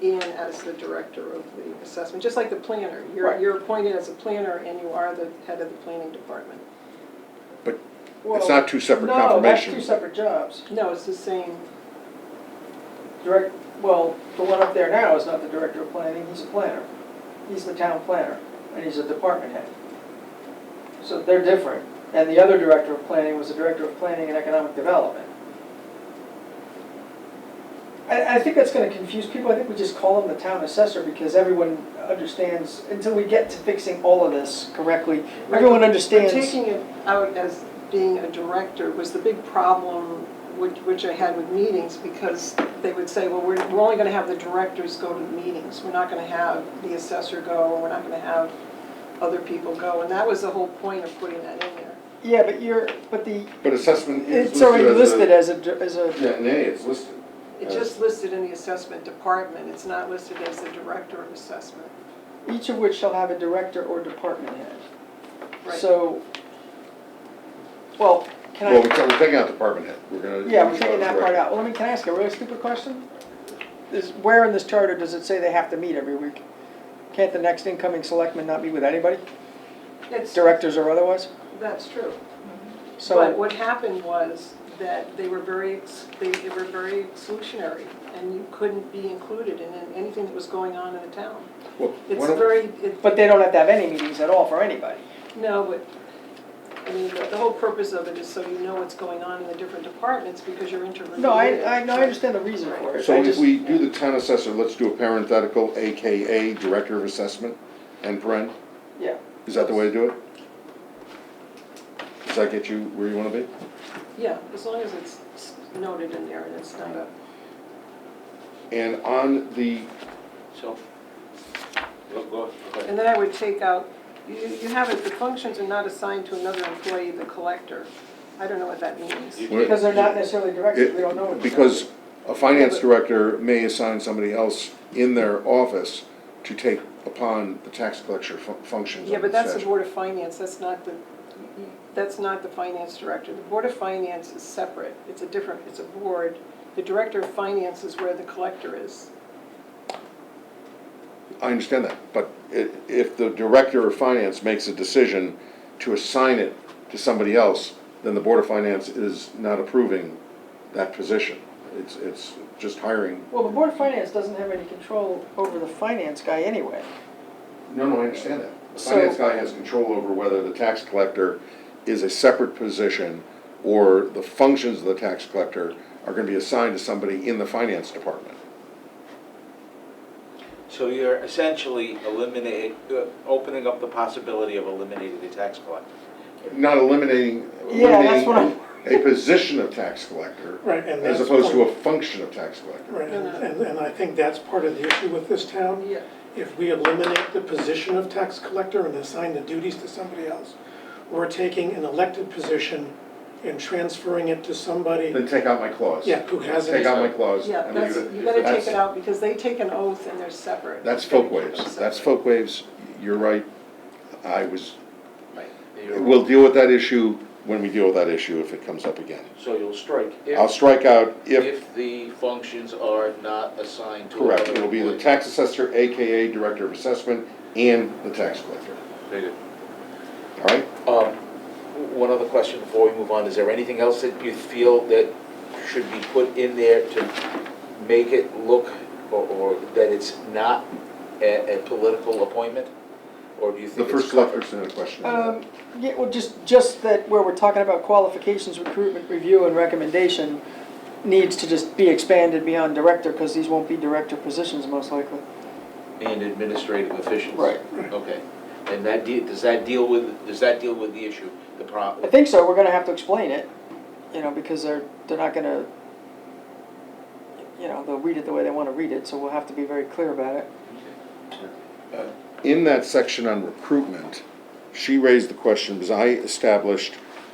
Speaker 6: and as the director of the assessment, just like the planner.
Speaker 5: Right.
Speaker 6: You're appointed as a planner and you are the head of the planning department.
Speaker 4: But
Speaker 5: Well,
Speaker 4: it's not two separate
Speaker 5: No, that's two
Speaker 4: confirmations.
Speaker 5: separate jobs.
Speaker 6: No, it's the same.
Speaker 5: Well, the one up there now is not the director of planning, he's a planner. He's the town planner, and he's a department head. So they're different. And the other director of planning was the director of planning and economic development. I think that's gonna confuse people. I think we just call him the town assessor because everyone understands, until we get to fixing all of this correctly, everyone understands.
Speaker 6: But taking it out as being a director was the big problem, which I had with meetings, because they would say, well, we're only gonna have the directors go to the meetings. We're not gonna have the assessor go, and we're not gonna have other people go. And that was the whole point of putting that in there.
Speaker 5: Yeah, but
Speaker 4: But assessment is
Speaker 5: it's already listed
Speaker 4: listed
Speaker 5: as a,
Speaker 4: Yeah, in A, it's listed.
Speaker 6: It's just listed in the assessment department. It's not listed as the director of assessment.
Speaker 5: each of which shall have a director or department head.
Speaker 6: Right.
Speaker 5: So, well, can
Speaker 4: Well,
Speaker 5: I,
Speaker 4: we're taking out department head, we're gonna.
Speaker 5: yeah, we're taking that part out. Well, can I ask a really stupid question? Where in this charter does it say they have to meet every week? Can't the next incoming selectman not meet with anybody,
Speaker 6: It's,
Speaker 5: directors or otherwise?
Speaker 6: that's true. But
Speaker 5: So,
Speaker 6: what happened was that they were very exclusionary, and you couldn't be included in anything that was going on in the town.
Speaker 4: Well,
Speaker 6: It's
Speaker 4: why don't-
Speaker 6: very,
Speaker 5: but they don't have to have any meetings at all for anybody.
Speaker 6: no, but, I mean, the whole purpose of it is so you know what's going on in the different departments, because you're interrelated.
Speaker 5: No, I understand the reason for it.
Speaker 4: So
Speaker 5: I
Speaker 4: if
Speaker 5: just-
Speaker 4: we do the town assessor, let's do a parenthetical, AKA director of assessment, and paren.
Speaker 5: Yeah,
Speaker 4: Is that the way to do it? Does that get you where you wanna be?
Speaker 6: Yeah, as long as it's noted in there and it's not a,
Speaker 4: And on the,
Speaker 1: So, go ahead.
Speaker 6: and then I would take out, you have it, the functions are not assigned to another employee, the collector. I don't know what that means.
Speaker 5: because they're not necessarily directors, we don't know. what they're
Speaker 4: because a finance director may assign somebody else in their office to take upon the tax collection functions
Speaker 6: Yeah,
Speaker 4: of
Speaker 6: but
Speaker 4: the
Speaker 6: that's the
Speaker 4: statute.
Speaker 6: Board of Finance, that's not the finance director. The Board of Finance is separate, it's a board. The Director of Finance is where the collector is.
Speaker 4: I understand that, but if the director of finance makes a decision to assign it to somebody else, then the Board of Finance is not approving that position. It's just hiring.
Speaker 5: Well, the Board of Finance doesn't have any control over the finance guy anyway.
Speaker 4: No, I understand that. The
Speaker 5: So-
Speaker 4: finance guy has control over whether the tax collector is a separate position or the functions of the tax collector are gonna be assigned to somebody in the finance department.
Speaker 1: So you're essentially opening up the possibility of eliminating the tax collector.
Speaker 4: Not eliminating.
Speaker 5: Yeah, that's what
Speaker 4: eliminating- a position of tax collector
Speaker 3: Right, and
Speaker 4: as
Speaker 3: that's
Speaker 4: opposed to a
Speaker 3: part-
Speaker 4: function of tax collector.
Speaker 3: Right, and I think that's part of the issue with this town.
Speaker 6: Yeah.
Speaker 3: If we eliminate the position of tax collector and assign the duties to somebody else, we're taking an elected position and transferring it to somebody,
Speaker 4: Then take out my clause.
Speaker 3: yeah, who has
Speaker 4: Take out
Speaker 3: it.
Speaker 4: my clause.
Speaker 6: Yeah,
Speaker 4: and
Speaker 6: that's,
Speaker 4: leave it.
Speaker 6: you gotta take
Speaker 4: That's-
Speaker 6: it out, because they take an oath and they're separate.
Speaker 4: That's
Speaker 6: You gotta
Speaker 4: folk
Speaker 6: keep them
Speaker 4: waves, that's
Speaker 6: separate.
Speaker 4: folk waves, you're right, I was,
Speaker 1: You're-
Speaker 4: we'll deal with that issue when we deal with that issue if it comes up again.
Speaker 1: So you'll strike
Speaker 4: I'll strike out
Speaker 1: if the functions are not assigned to another
Speaker 4: correct, it'll be the
Speaker 1: employee.
Speaker 4: tax assessor, AKA Director of Assessment, and the tax collector,
Speaker 1: Very good.
Speaker 4: all right?
Speaker 1: One other question before we move on, is there anything else that you feel that should be put in there to make it look, or that it's not a political appointment? Or do you
Speaker 4: The
Speaker 1: think
Speaker 4: first
Speaker 1: it's covered?
Speaker 4: selectman had a question on that.
Speaker 5: Yeah, well, just that where we're talking about qualifications, recruitment, review, and recommendation needs to just be expanded beyond director, because these won't be director positions most likely.
Speaker 1: And administrative officials?
Speaker 5: Right.
Speaker 1: Okay. And that does that deal with the issue, the
Speaker 5: I
Speaker 1: problem?
Speaker 5: think so, we're gonna have to explain it, because they're not gonna, they'll read it the way they wanna read it, so we'll have to be very clear about it.
Speaker 4: In that section on recruitment, she raised the question, because I established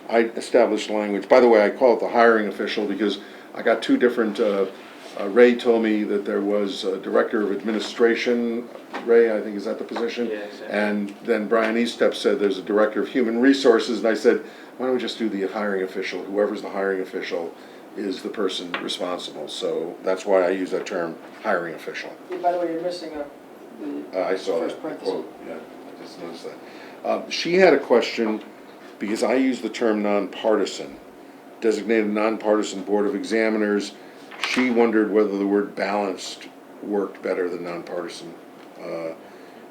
Speaker 4: language, by the way, I call it the hiring official, because I got two different, Ray told me that there was a Director of Administration, Ray, I think, is that the position?
Speaker 1: Yeah, exactly.
Speaker 4: And then Brian Eastep said there's a Director of Human Resources, and I said, why don't we just do the hiring official, whoever's the hiring official is the person responsible, so that's why I use that term, hiring official.
Speaker 5: Yeah, by the way, you're missing
Speaker 4: I saw that
Speaker 5: First parenthesis.
Speaker 4: quote, yeah, I just noticed that. She had a question, because I use the term nonpartisan, designated nonpartisan board of examiners. She wondered whether the word balanced worked better than nonpartisan.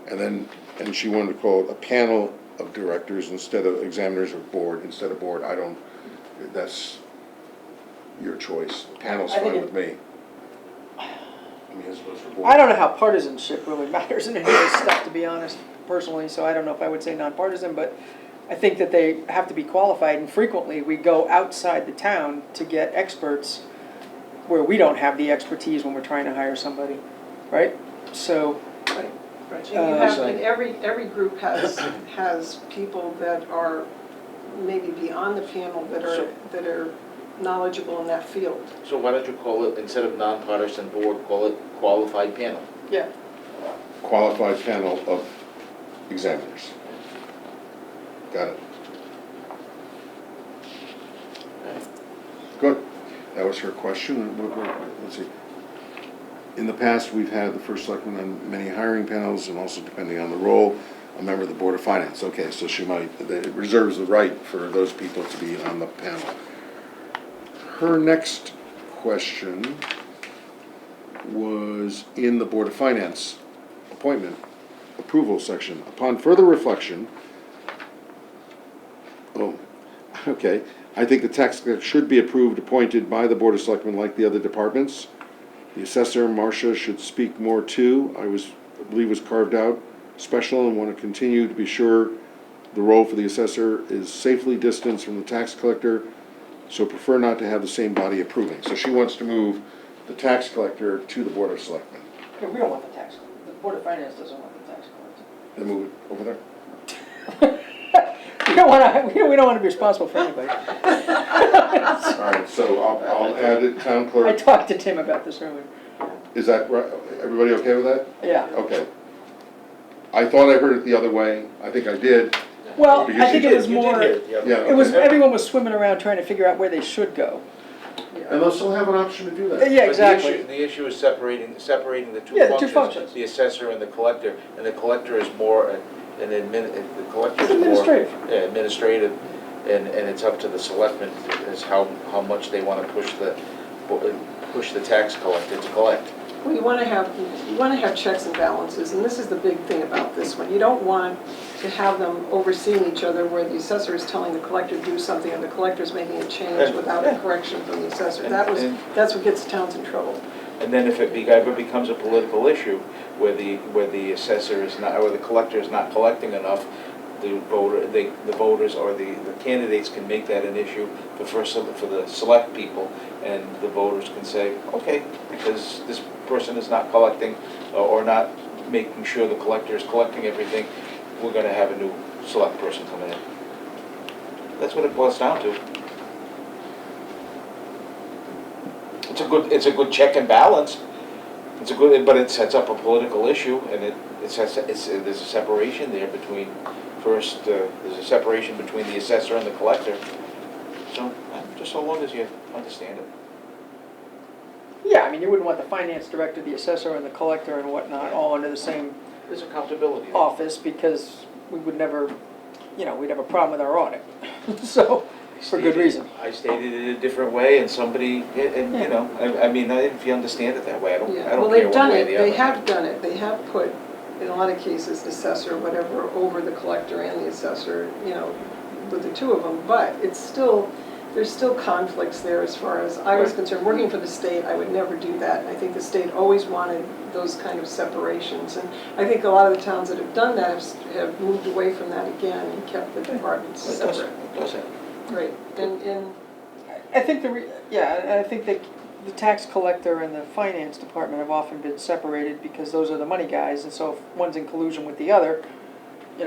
Speaker 4: And she wanted to call it a panel of directors instead of examiners, or board instead of board. That's your choice. Panel's
Speaker 5: I think
Speaker 4: fine
Speaker 5: it-
Speaker 4: with me. I mean, as opposed to board.
Speaker 5: I don't know how partisanship really matters in any of this stuff, to be honest, personally, so I don't know if I would say nonpartisan, but I think that they have to be qualified, and frequently we go outside the town to get experts where we don't have the expertise when we're trying to hire somebody, right? So,
Speaker 6: Right, right. And you have,
Speaker 1: So-
Speaker 6: and every group has people that are maybe beyond the panel that are knowledgeable in that field.
Speaker 1: So why don't you call it, instead of nonpartisan board, call it qualified panel?
Speaker 5: yeah,
Speaker 4: Qualified panel of examiners. Got it. Good. That was her question. Let's see. In the past, we've had the first selectman on many hiring panels, and also, depending on the role, a member of the Board of Finance. Okay, so it reserves the right for those people to be on the panel. Her next question was in the Board of Finance appointment approval section. Upon further reflection, okay, I think the tax collector should be approved, appointed by the Board of Selectmen like the other departments. The assessor, Marcia, should speak more too. I believe was carved out special, and want to continue to be sure the role for the assessor is safely distanced from the tax collector, so prefer not to have the same body approving. So she wants to move the tax collector to the Board of Selectmen.
Speaker 5: okay, we don't want the tax, the Board of Finance doesn't want the tax collector.
Speaker 4: Then move it over there.
Speaker 5: We don't wanna be responsible for anybody.
Speaker 4: All right, so I'll add it, town
Speaker 5: I
Speaker 4: clerk.
Speaker 5: talked to Tim about this earlier,
Speaker 4: Is that right? Everybody okay with that?
Speaker 5: yeah.
Speaker 4: Okay. I thought I heard it the other way. I think I did.
Speaker 5: Well,
Speaker 4: Because
Speaker 5: I think
Speaker 4: you
Speaker 5: it was
Speaker 1: You did
Speaker 5: more,
Speaker 1: hear it the other
Speaker 4: Yeah.
Speaker 1: way.
Speaker 5: it was, everyone was swimming around trying to figure out where they should go.
Speaker 4: And they'll still have an option to do that.
Speaker 5: Yeah,
Speaker 1: But
Speaker 5: exactly.
Speaker 1: the issue is separating the two
Speaker 5: Yeah, the two
Speaker 1: functions.
Speaker 5: functions.
Speaker 1: The assessor and the collector, and the collector is more the collector is
Speaker 5: It's
Speaker 1: more.
Speaker 5: administrative.
Speaker 1: Yeah, administrative, and it's up to the selectmen is how much they wanna push the tax collector to collect.
Speaker 6: Well, you want to have checks and balances, and this is the big thing about this one. You don't want to have them overseeing each other where the assessor is telling the collector to do something and the collector's making a change without a correction from the assessor. That's what gets towns in trouble.
Speaker 1: And then if it ever becomes a political issue where the assessor is not, or the collector is not collecting enough, the voters or the candidates can make that an issue for the select people, and the voters can say, okay, because this person is not collecting or not making sure the collector is collecting everything, we're gonna have a new select person coming in. That's what it boils down to. It's a good check and balance. But it sets up a political issue, and there's a separation there between, there's a separation between the assessor and the collector. So, just so long as you understand it.
Speaker 5: Yeah, I mean, you wouldn't want the finance director, the assessor, and the collector and whatnot all under the same
Speaker 1: There's accountability there.
Speaker 5: office, because we would never, we'd have a problem with our audit. So, for good reason.
Speaker 1: I stated it a different way, and somebody, I mean, if you understand it that way, I don't
Speaker 6: Yeah,
Speaker 1: care
Speaker 6: well,
Speaker 1: one
Speaker 6: they've done
Speaker 1: way or
Speaker 6: it,
Speaker 1: the other.
Speaker 6: they have done it, they have put, in a lot of cases, the assessor, whatever, over the collector and the assessor, with the two of them, but it's still, there's still conflicts there as far as I was
Speaker 1: Right.
Speaker 6: concerned. Working for the state, I would never do that, and I think the state always wanted those kind of separations, and I think a lot of the towns that have done that have moved away from that again and kept the departments
Speaker 1: It does,
Speaker 6: separate.
Speaker 1: it does it.
Speaker 6: Right, and
Speaker 5: I think I think that the tax collector and the finance department have often been separated because those are the money guys, and so if one's in collusion with the other, you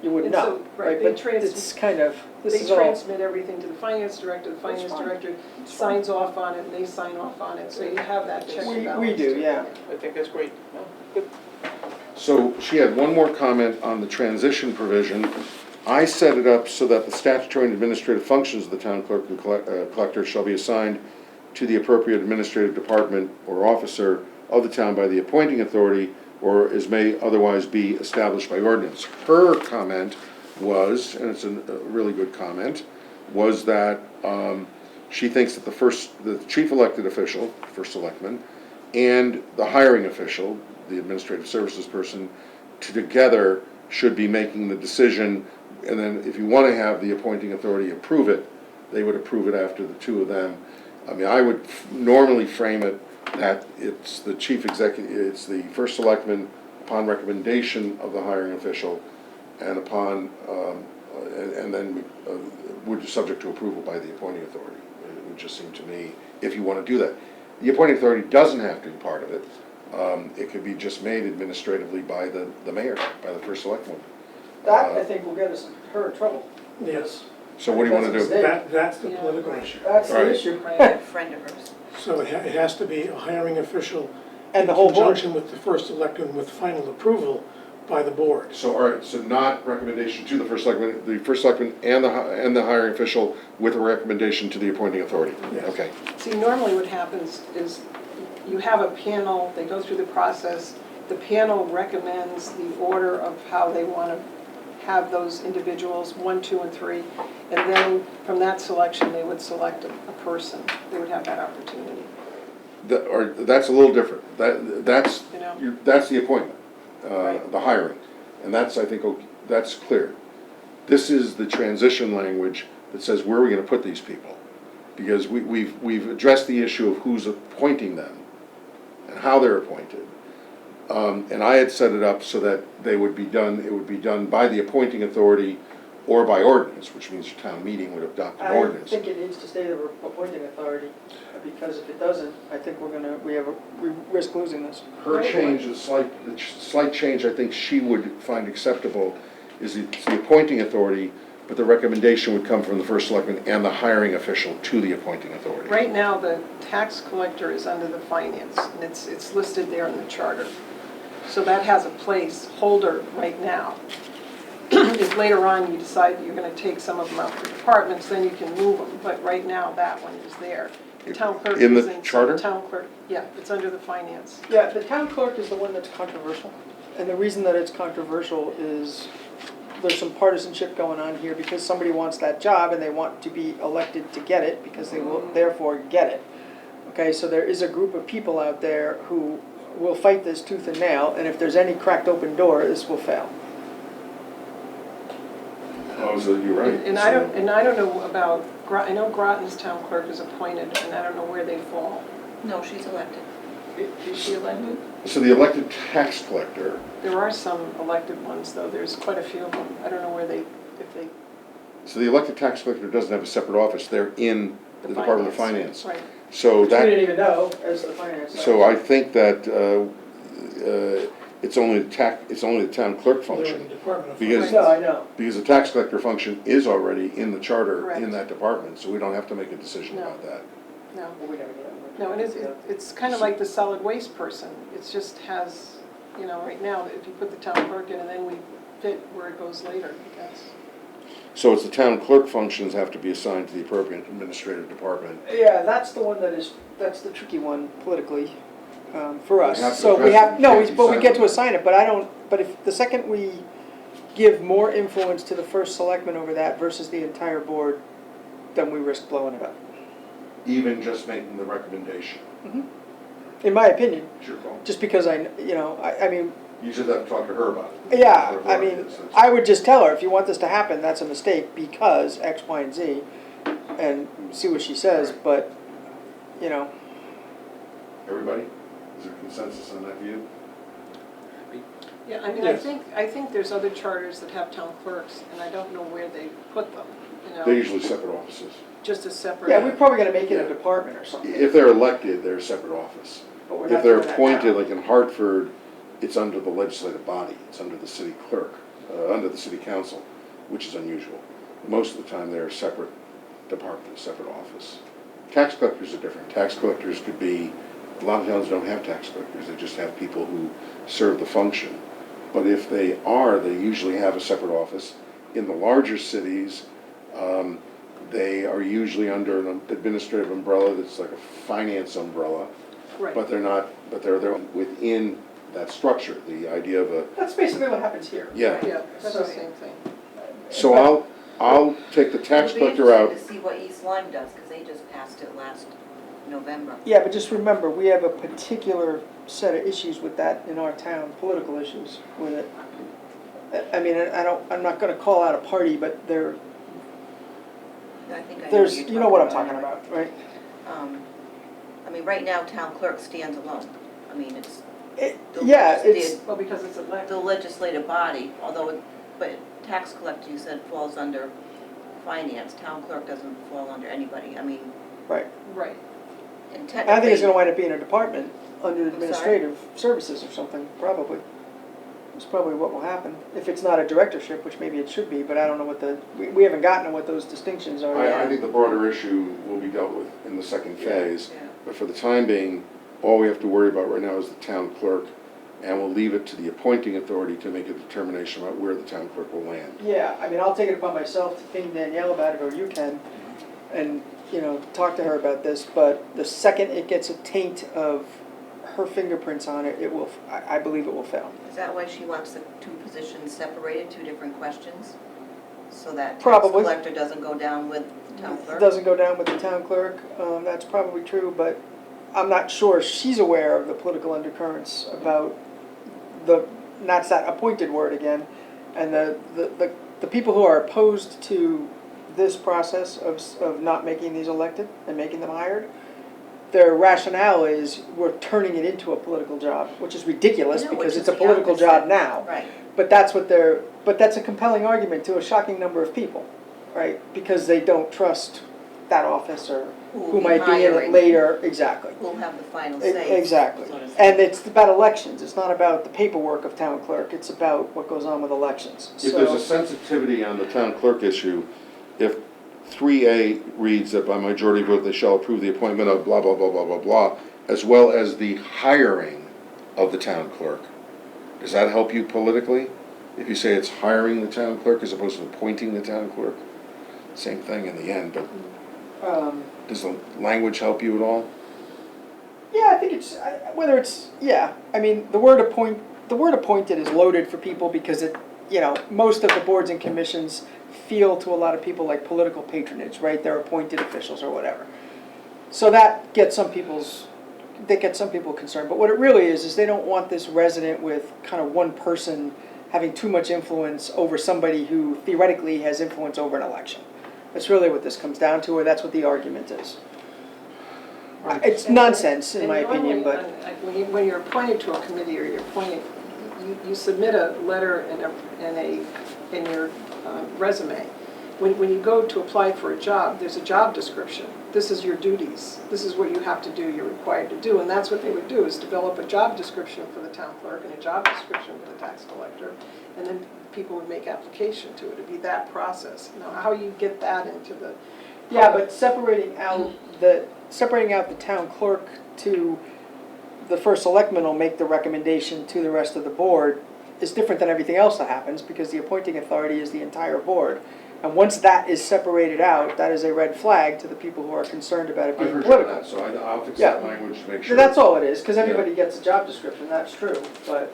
Speaker 5: wouldn't
Speaker 6: And
Speaker 5: know,
Speaker 6: so, right,
Speaker 5: right?
Speaker 6: they
Speaker 5: But it's kind of, this
Speaker 6: they
Speaker 5: is all,
Speaker 6: transmit everything to the finance director, the finance
Speaker 5: fine.
Speaker 6: director
Speaker 5: It's fine.
Speaker 6: signs off on it, and they sign off on it, so you have that check and balance.
Speaker 5: we do, yeah.
Speaker 1: I think that's great. Well, good.
Speaker 4: So she had one more comment on the transition provision. I set it up so that the statutory and administrative functions of the town clerk and collector shall be assigned to the appropriate administrative department or officer of the town by the appointing authority, or as may otherwise be established by ordinance. Her comment was, and it's a really good comment, was that she thinks that the chief elected official, first selectman, and the hiring official, the administrative services person, together should be making the decision, and then if you want to have the appointing authority approve it, they would approve it after the two of them. I mean, I would normally frame it that it's the chief executive, it's the first selectman upon recommendation of the hiring official, and upon, and then would be subject to approval by the appointing authority. It would just seem to me, if you want to do that. The appointing authority doesn't have to be part of it. It could be just made administratively by the mayor, by the first selectman.
Speaker 5: That, I think, will get her in trouble.
Speaker 3: Yes,
Speaker 4: So what do you want to do?
Speaker 3: that's the
Speaker 6: Yeah.
Speaker 3: political issue.
Speaker 5: That's the
Speaker 4: Right.
Speaker 5: issue.
Speaker 6: Right.
Speaker 7: A friend of hers.
Speaker 3: So it has to be a hiring official
Speaker 5: And the whole
Speaker 3: in
Speaker 5: board.
Speaker 3: conjunction with the first selectman with final approval by the board.
Speaker 4: So, all right, so not recommendation to the first selectman and the hiring official with a recommendation to the appointing authority?
Speaker 3: Yes.
Speaker 4: Okay.
Speaker 6: See, normally what happens is you have a panel, they go through the process, the panel recommends the order of how they want to have those individuals, 1, 2, and 3, and then from that selection, they would select a person. They would have that opportunity,
Speaker 4: That's a little different. That's,
Speaker 6: you know?
Speaker 4: that's the appointment,
Speaker 6: Right.
Speaker 4: the hiring. And that's, I think, that's clear. This is the transition language that says, where are we gonna put these people? Because we've addressed the issue of who's appointing them and how they're appointed. And I had set it up so that it would be done by the appointing authority or by ordinance, which means your town meeting would adopt an
Speaker 5: I
Speaker 4: ordinance.
Speaker 5: think it needs to stay the appointing authority, because if it doesn't, I think we risk losing this.
Speaker 4: Her change, the slight change I think she would find acceptable is it's the appointing authority, but the recommendation would come from the first selectman and the hiring official to the appointing authority.
Speaker 6: Right now, the tax collector is under the finance, and it's listed there in the charter. So that has a placeholder right now. If later on you decide you're gonna take some of them out for departments, then you can move them, but right now, that one is there. The town clerk
Speaker 4: In the
Speaker 6: isn't, so
Speaker 4: charter?
Speaker 6: the town clerk, yeah, it's under the finance.
Speaker 5: Yeah, the town clerk is the one that's controversial. And the reason that it's controversial is there's some partisanship going on here because somebody wants that job and they want to be elected to get it because they will therefore get it. Okay, so there is a group of people out there who will fight this tooth and nail, and if there's any cracked open door, this will fail.
Speaker 4: Oh, so you're right.
Speaker 6: And I don't know about, I know Groton's town clerk is appointed, and I don't know where they fall.
Speaker 7: No, she's elected.
Speaker 6: Is she elected?
Speaker 4: So the elected tax collector,
Speaker 6: There are some elected ones, though, there's quite a few of them. I don't know where if they.
Speaker 4: so the elected tax collector doesn't have a separate office, they're in the Department of Finance.
Speaker 6: Right.
Speaker 4: So
Speaker 5: Which we
Speaker 4: that,
Speaker 5: didn't even know as the finance.
Speaker 4: so I think that, it's only the town clerk
Speaker 3: They're in the
Speaker 4: function.
Speaker 3: Department of
Speaker 4: Because-
Speaker 3: Finance.
Speaker 5: No, I know.
Speaker 4: Because the tax collector function is already in the charter in
Speaker 6: Correct.
Speaker 4: that department, so we don't have to make a decision
Speaker 6: No.
Speaker 4: about that.
Speaker 6: No.
Speaker 5: Well, we never get it.
Speaker 6: No, and it's kind of like the solid waste person. It just has, you know, right now, if you put the town clerk in and then we fit where it goes later, that's.
Speaker 4: So it's the town clerk functions have to be assigned to the appropriate administrative department.
Speaker 5: Yeah, that's the one that's the tricky one politically, for us.
Speaker 4: We have to
Speaker 5: So we
Speaker 4: address
Speaker 5: have,
Speaker 4: it.
Speaker 5: no,
Speaker 4: You can't
Speaker 5: but we get to
Speaker 4: decide.
Speaker 5: assign it, but if the second we give more influence to the first selectman over that versus the entire board, then we risk blowing it up.
Speaker 4: Even just making the recommendation.
Speaker 5: In my opinion,
Speaker 4: It's your call.
Speaker 5: just because I mean,
Speaker 4: You just have to talk to her about it.
Speaker 5: yeah,
Speaker 4: Her
Speaker 5: I
Speaker 4: authority
Speaker 5: mean,
Speaker 4: is-
Speaker 5: I would just tell her, if you want this to happen, that's a mistake because X, Y, and Z, and see what she says,
Speaker 4: Right.
Speaker 5: but, you know,
Speaker 4: Everybody? Is there consensus on that view?
Speaker 6: Yeah, I mean,
Speaker 3: Yes.
Speaker 6: I think there's other charters that have town clerks, and I don't know where they put them, you know.
Speaker 4: They're usually separate offices.
Speaker 6: Just a separate.
Speaker 5: yeah, we're probably gonna make it a
Speaker 4: Yeah.
Speaker 5: department or something.
Speaker 4: If they're elected, they're a separate office.
Speaker 5: But we're
Speaker 4: If
Speaker 5: not
Speaker 4: they're
Speaker 5: doing that
Speaker 4: appointed,
Speaker 5: now.
Speaker 4: like in Hartford, it's under the legislative body, it's under the city clerk, under the city council, which is unusual. Most of the time, they're a separate department, a separate office. Tax collectors are different. Tax collectors could be, a lot of towns don't have tax collectors, they just have people who serve the function. But if they are, they usually have a separate office. In the larger cities, they are usually under an administrative umbrella that's like a finance umbrella,
Speaker 6: Right.
Speaker 4: but they're not, but they're within that structure, the idea of a,
Speaker 5: That's basically what happens here.
Speaker 4: yeah.
Speaker 6: Yeah, that's the
Speaker 5: So-
Speaker 6: same thing.
Speaker 4: So I'll take the tax collector out.
Speaker 7: It'll be interesting to see what East Lyme does, because they just passed it last November.
Speaker 5: Yeah, but just remember, we have a particular set of issues with that in our town, political issues with it. I mean, I'm not gonna call out a party, but
Speaker 7: I think I know
Speaker 5: there's,
Speaker 7: what
Speaker 5: you
Speaker 7: you're
Speaker 5: know what I'm talking
Speaker 7: anyway.
Speaker 5: about, right?
Speaker 7: I mean, right now, town clerk stands alone. I mean, it's the
Speaker 5: Yeah, it's,
Speaker 6: Well, because it's
Speaker 7: the
Speaker 6: elected.
Speaker 7: legislative body, although, but tax collector, you said, falls under finance. Town clerk doesn't fall under anybody. I mean,
Speaker 5: right.
Speaker 6: Right.
Speaker 7: and
Speaker 5: I
Speaker 7: technically.
Speaker 5: think it's gonna wind up being a department under
Speaker 7: sorry?
Speaker 5: administrative services or something, probably. It's probably what will happen, if it's not a directorship, which maybe it should be, but I don't know what we haven't gotten to what those distinctions are
Speaker 4: I
Speaker 5: yet.
Speaker 4: think the broader issue will be dealt with in the second phase.
Speaker 7: Yeah.
Speaker 4: But for the time being, all we have to worry about right now is the town clerk, and we'll leave it to the appointing authority to make a determination about where the town clerk will land.
Speaker 5: Yeah, I mean, I'll take it upon myself to ping Danielle about it, or you can, and, talk to her about this, but the second it gets a taint of her fingerprints on it, I believe it will fail.
Speaker 7: Is that why she wants the two positions separated, two different questions? So that tax
Speaker 5: Probably.
Speaker 7: collector doesn't go down with the town
Speaker 5: It
Speaker 7: clerk?
Speaker 5: doesn't go down with the town clerk, that's probably true, but I'm not sure she's aware of the political undercurrents about that's that appointed word again, and the people who are opposed to this process of not making these elected and making them hired, their rationale is we're turning it into a political job, which is ridiculous
Speaker 7: No,
Speaker 5: because
Speaker 7: which
Speaker 5: it's
Speaker 7: is
Speaker 5: a
Speaker 7: the
Speaker 5: political
Speaker 7: opposite.
Speaker 5: job now.
Speaker 7: Right.
Speaker 5: But that's a compelling argument to a shocking number of people, right? Because they don't trust that office or who might be in it later, exactly.
Speaker 7: Who'll have the final say.
Speaker 5: Exactly.
Speaker 7: so to speak.
Speaker 5: And it's about elections, it's not about the paperwork of town clerk, it's about what goes on with elections.
Speaker 4: If there's a
Speaker 5: So,
Speaker 4: sensitivity on the town clerk issue, if 3A reads that by majority vote they shall approve the appointment of blah, blah, blah, blah, blah, blah, as well as the hiring of the town clerk, does that help you politically? If you say it's hiring the town clerk as opposed to appointing the town clerk? Same thing in the end, but does the language help you at all?
Speaker 5: yeah, I think I mean, the word appointed is loaded for people because most of the boards and commissions feel to a lot of people like political patronage, right? They're appointed officials or whatever. So that gets some people concerned. But what it really is they don't want this resident with kind of one person having too much influence over somebody who theoretically has influence over an election. That's really what this comes down to, or that's what the argument is. It's nonsense, in my
Speaker 6: And
Speaker 5: opinion,
Speaker 6: normally,
Speaker 5: but,
Speaker 6: when you're appointed to a committee or you're appointed, you submit a letter in your resume. When you go to apply for a job, there's a job description. This is your duties. This is what you have to do, you're required to do. And that's what they would do, is develop a job description for the town clerk and a job description for the tax collector. And then people would make application to it. It'd be that process. Now, how you get that into the.
Speaker 5: yeah, but separating out the town clerk to the first selectman will make the recommendation to the rest of the board is different than everything else that happens, because the appointing authority is the entire board. And once that is separated out, that is a red flag to the people who are concerned about it
Speaker 4: I've
Speaker 5: being
Speaker 4: heard
Speaker 5: political.
Speaker 4: that, so I'll fix
Speaker 5: Yeah.
Speaker 4: that language to make
Speaker 5: So
Speaker 4: sure.
Speaker 5: that's all it is, because everybody gets a job description, that's true, but,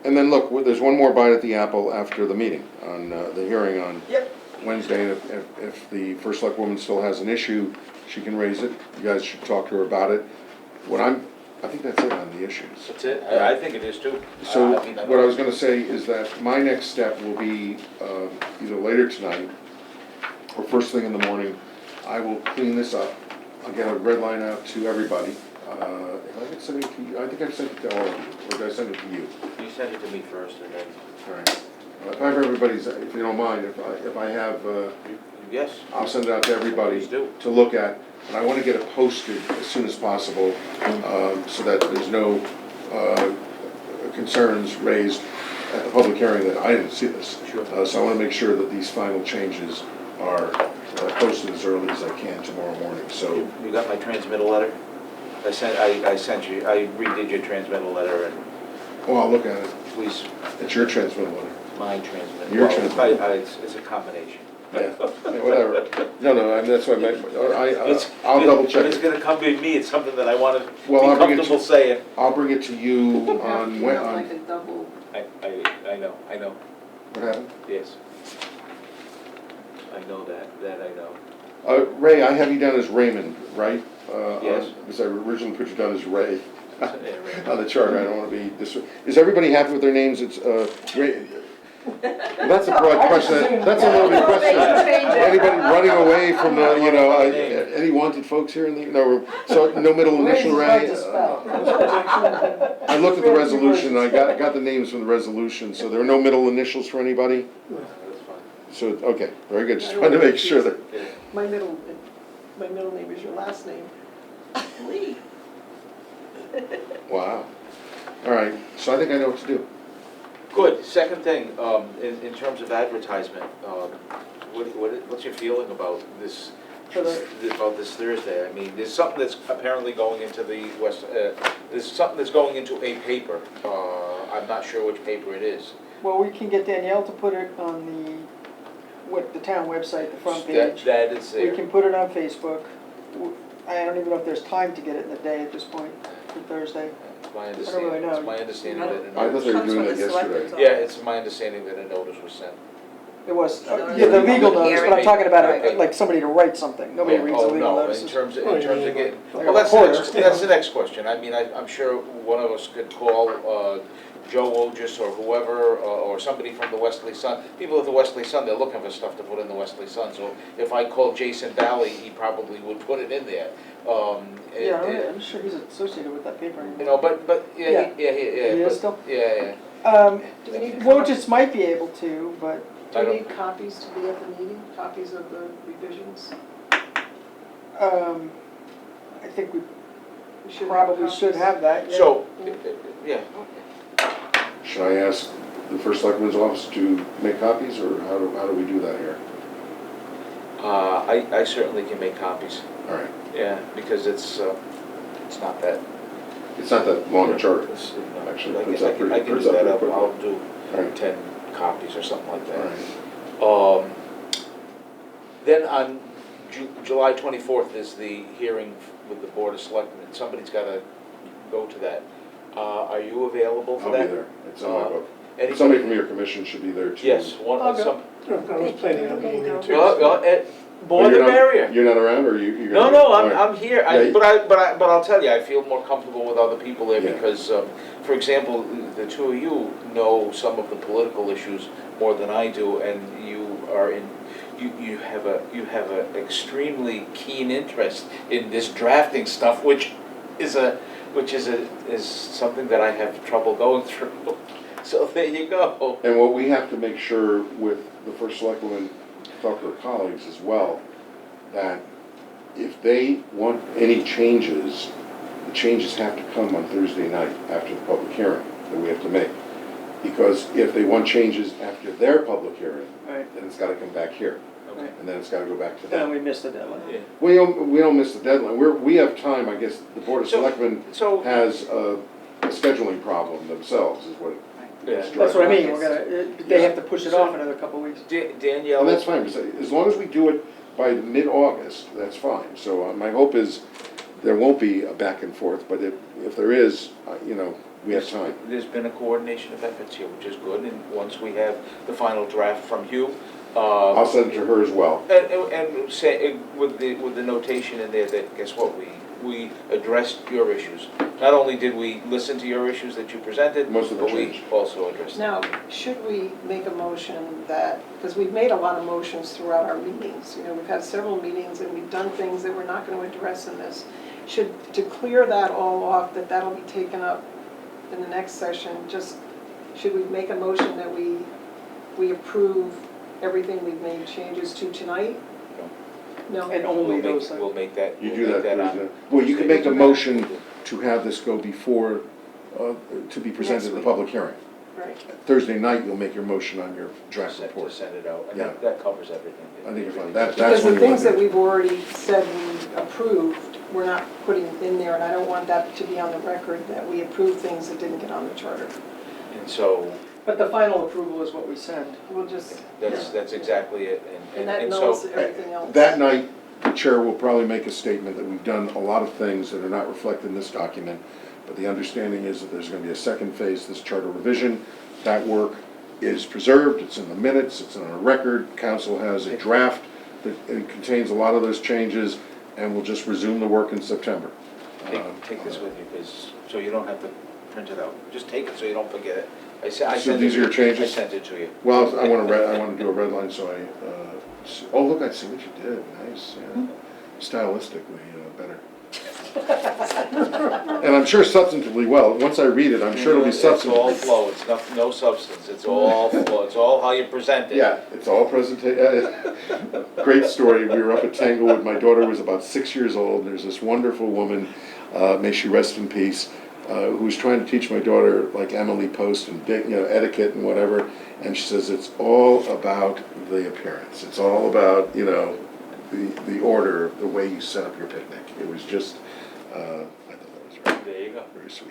Speaker 4: And then, look, there's one more bite at the apple after the meeting, on the hearing on
Speaker 5: yep.
Speaker 4: Wednesday. And if the first select woman still has an issue, she can raise it. You guys should talk to her about it. I think that's it on the issues.
Speaker 1: That's it, I think it is too.
Speaker 4: So,
Speaker 1: I mean,
Speaker 4: what I was gonna say is that my next step will be, either later tonight, or first thing in the morning, I will clean this up. I'll get a red line out to everybody. If I could send it to you, I think I sent it to all of you, or did I send it to you?
Speaker 1: You sent it to me first, and then,
Speaker 4: All right. If I have everybody's, if you don't mind, if I have,
Speaker 1: yes,
Speaker 4: I'll send it out to everybody
Speaker 1: please do.
Speaker 4: to look at. And I wanna get it posted as soon as possible, so that there's no, concerns raised at the public hearing that I didn't see this.
Speaker 1: Sure.
Speaker 4: So I wanna make sure that these final changes are posted as early as I can tomorrow morning, so.
Speaker 1: You got my transmittal letter? I sent you, I redid your transmittal letter, and
Speaker 4: Well, I'll look at it.
Speaker 1: please,
Speaker 4: It's your transmittal letter.
Speaker 1: mine transmittal.
Speaker 4: Your
Speaker 1: Well,
Speaker 4: transmittal.
Speaker 1: It's a combination.
Speaker 4: Yeah, whatever. No, I mean, that's what I meant.
Speaker 1: It's-
Speaker 4: I'll double
Speaker 1: But
Speaker 4: check
Speaker 1: it's
Speaker 4: it.
Speaker 1: gonna come to me, it's something that I wanna be
Speaker 4: Well, I'll bring it to-
Speaker 1: comfortable saying.
Speaker 4: I'll bring it to you on,
Speaker 6: You have like
Speaker 4: on,
Speaker 6: a double.
Speaker 1: I know,
Speaker 4: what happened?
Speaker 1: yes. I know that I know.
Speaker 4: Ray, I have you down as Raymond, right?
Speaker 1: Yes.
Speaker 4: Because I originally put you down as Ray
Speaker 1: Yeah, right.
Speaker 4: on the charter. I don't want to be is everybody happy with their names? It's, Ray. Well, that's a broad question. That's a loaded question. Anybody running away from the, any wanted folks here in the, no, so no middle initial Ray? I looked at the resolution, I got the names from the resolution, so there are no middle initials for anybody?
Speaker 1: That's fine.
Speaker 4: So, okay, very good, just wanted to make sure that,
Speaker 1: Yeah.
Speaker 6: My middle name is your last name.
Speaker 7: Lee.
Speaker 4: wow. All right, so I think I know what to do.
Speaker 1: Good, second thing, in terms of advertisement, what's your feeling about this, about this Thursday? I mean, there's something that's apparently going into the there's something that's going into a paper, I'm not sure which paper it is.
Speaker 5: Well, we can get Danielle to put it on the town website, the front page.
Speaker 1: That is
Speaker 5: We
Speaker 1: there.
Speaker 5: can put it on Facebook. I don't even know if there's time to get it in the day at this point, for Thursday.
Speaker 1: It's my
Speaker 5: I don't really know.
Speaker 1: understanding, it's my understanding that a
Speaker 4: I thought
Speaker 1: notice,
Speaker 4: they were
Speaker 7: Comes
Speaker 4: doing
Speaker 7: from
Speaker 4: that
Speaker 7: the selectmen's
Speaker 4: yesterday.
Speaker 1: yeah,
Speaker 7: office.
Speaker 1: it's my understanding that a notice was sent.
Speaker 5: It was,
Speaker 7: So
Speaker 5: yeah, the legal
Speaker 7: public
Speaker 5: notice, but I'm
Speaker 7: hearing.
Speaker 5: talking about
Speaker 7: Right.
Speaker 5: it, like somebody to write something. Nobody reads the
Speaker 1: Oh,
Speaker 5: legal
Speaker 1: no, in
Speaker 5: notices.
Speaker 1: terms of
Speaker 3: Oh, yeah,
Speaker 1: getting,
Speaker 5: Like
Speaker 1: well,
Speaker 5: a
Speaker 1: that's the
Speaker 5: reporter.
Speaker 1: that's the next question. I mean, I'm sure one of us could call Joe Ogis or whoever, or somebody from the Wesley Sun. People at the Wesley Sun, they're looking for stuff to put in the Wesley Sun, so if I called Jason Valley, he probably would put it in there.
Speaker 5: Yeah, I'm sure he's associated with that paper.
Speaker 1: You know, but, yeah.
Speaker 5: He is
Speaker 1: but-
Speaker 5: still?
Speaker 1: Yeah.
Speaker 6: Do we need
Speaker 5: Wojcik might be able to, but,
Speaker 6: Do
Speaker 1: I
Speaker 6: we
Speaker 1: don't-
Speaker 6: need copies to be at the meeting, copies of the revisions?
Speaker 5: I think we
Speaker 6: We should have
Speaker 5: probably should
Speaker 6: copies.
Speaker 5: have that, yeah.
Speaker 1: So, yeah,
Speaker 4: Should I ask the first selectman's office to make copies, or how do we do that here?
Speaker 1: I certainly can make copies,
Speaker 4: All right,
Speaker 1: yeah, because it's not that.
Speaker 4: it's not that long a chart.
Speaker 1: It's, you know,
Speaker 4: Actually,
Speaker 1: I
Speaker 4: it
Speaker 1: can,
Speaker 4: puts
Speaker 1: I
Speaker 4: up
Speaker 1: can,
Speaker 4: pretty-
Speaker 1: I can
Speaker 4: puts
Speaker 1: do
Speaker 4: up
Speaker 1: that
Speaker 4: pretty
Speaker 1: up, I'll do
Speaker 4: All right,
Speaker 1: 10 copies or something like
Speaker 4: all
Speaker 1: that.
Speaker 4: right.
Speaker 1: Then on July 24th is the hearing with the Board of Selectmen, somebody's gotta go to that. Are you available for
Speaker 4: I'll be
Speaker 1: that?
Speaker 4: there, it's on my book.
Speaker 1: Anybody-
Speaker 4: Somebody from your commission should be there too.
Speaker 1: Yes, one,
Speaker 5: I'll go.
Speaker 1: some,
Speaker 3: I was planning on being there too.
Speaker 1: more
Speaker 4: Oh,
Speaker 1: the
Speaker 4: you're not-
Speaker 1: merrier.
Speaker 4: You're not around, or you're
Speaker 1: No,
Speaker 4: gonna?
Speaker 1: no,
Speaker 4: All
Speaker 1: I'm,
Speaker 4: right.
Speaker 1: I'm here,
Speaker 4: Yeah,
Speaker 1: but I'll tell you, I feel more comfortable with other people there
Speaker 4: Yeah.
Speaker 1: because, for example, the two of you know some of the political issues more than I do, and you are in you have a extremely keen interest in this drafting stuff, which is something that I have trouble going through. So there you go.
Speaker 4: And what we have to make sure with the first selectwoman, talk to her colleagues as well, that if they want any changes, the changes have to come on Thursday night after the public hearing that we have to make. Because if they want changes after their public hearing,
Speaker 5: Right.
Speaker 4: then it's gotta come back here,
Speaker 1: Okay.
Speaker 4: and then it's gotta go back to
Speaker 5: Then
Speaker 4: them.
Speaker 5: we missed the deadline.
Speaker 1: Yeah.
Speaker 4: We don't miss the deadline, we have time, I guess, the Board of
Speaker 1: So-
Speaker 4: Selectmen
Speaker 1: So,
Speaker 4: has a scheduling problem themselves, is what it
Speaker 1: Yeah.
Speaker 5: That's what I mean, we're gonna, they have to push it off another couple of weeks.
Speaker 1: Danielle.
Speaker 4: And that's fine, because as long as we do it by mid-August, that's fine. So my hope is there won't be a back and forth, but if there is, you know, we have time.
Speaker 1: There's been a coordination of efforts here, which is good, and once we have the final draft from you,
Speaker 4: I'll send it to her as well.
Speaker 1: and say, with the notation in there that, guess what, we addressed your issues. Not only did we listen to your issues that you presented,
Speaker 4: Most of the
Speaker 1: but we
Speaker 4: change.
Speaker 1: also addressed them.
Speaker 6: Now, should we make a motion that, because we've made a lot of motions throughout our meetings, you know, we've had several meetings and we've done things that we're not going to address in this. To clear that all off, that'll be taken up in the next session, just, should we make a motion that we approve everything we've made changes to tonight? No?
Speaker 5: And only those.
Speaker 1: We'll make that.
Speaker 4: You
Speaker 1: we'll
Speaker 4: do
Speaker 1: make
Speaker 4: that,
Speaker 1: on-
Speaker 4: Thursday. Well, you can make a motion to have this go before, to be
Speaker 6: Next
Speaker 4: presented at the
Speaker 6: week.
Speaker 4: public hearing.
Speaker 6: Right.
Speaker 4: Thursday night, you'll make your motion on your draft
Speaker 1: To
Speaker 4: report.
Speaker 1: send it out, and
Speaker 4: Yeah.
Speaker 1: that covers everything.
Speaker 4: I think you're fine. That's
Speaker 6: Because
Speaker 4: when
Speaker 6: the
Speaker 4: you want
Speaker 6: things
Speaker 4: to
Speaker 6: that
Speaker 4: do it.
Speaker 6: we've already said we approved, we're not putting in there, and I don't want that to be on the record, that we approved things that didn't get on the charter.
Speaker 1: And so,
Speaker 5: But the final approval is what we send.
Speaker 6: We'll just,
Speaker 1: that's exactly it,
Speaker 6: and that
Speaker 1: so.
Speaker 6: knows everything else.
Speaker 4: That night, the chair will probably make a statement that we've done a lot of things that are not reflected in this document, but the understanding is that there's gonna be a second phase, this charter revision. That work is preserved, it's in the minutes, it's on a record, council has a draft that it contains a lot of those changes, and we'll just resume the work in September.
Speaker 1: Take this with you, because, so you don't have to print it out. Just take it so you don't forget it. I
Speaker 4: So
Speaker 1: sent
Speaker 4: these
Speaker 1: it-
Speaker 4: are your changes?
Speaker 1: I sent it to you.
Speaker 4: Well, I wanna do a red line, so oh, look, I see what you did, nice, yeah. Stylistically, better. And I'm sure substantively well, once I read it, I'm sure it'll be
Speaker 1: It's all
Speaker 4: substantive.
Speaker 1: flow, it's no substance, it's all flow, it's all how you present it.
Speaker 4: Yeah, it's all great story, we were up at Tanglewood, my daughter was about 6 years old, and there's this wonderful woman, may she rest in peace, who was trying to teach my daughter, like Emily Post and, etiquette and whatever, and she says, it's all about the appearance, it's all about, the order, the way you set up your picnic. It was just, I thought that was very,
Speaker 1: There you go.
Speaker 4: very sweet.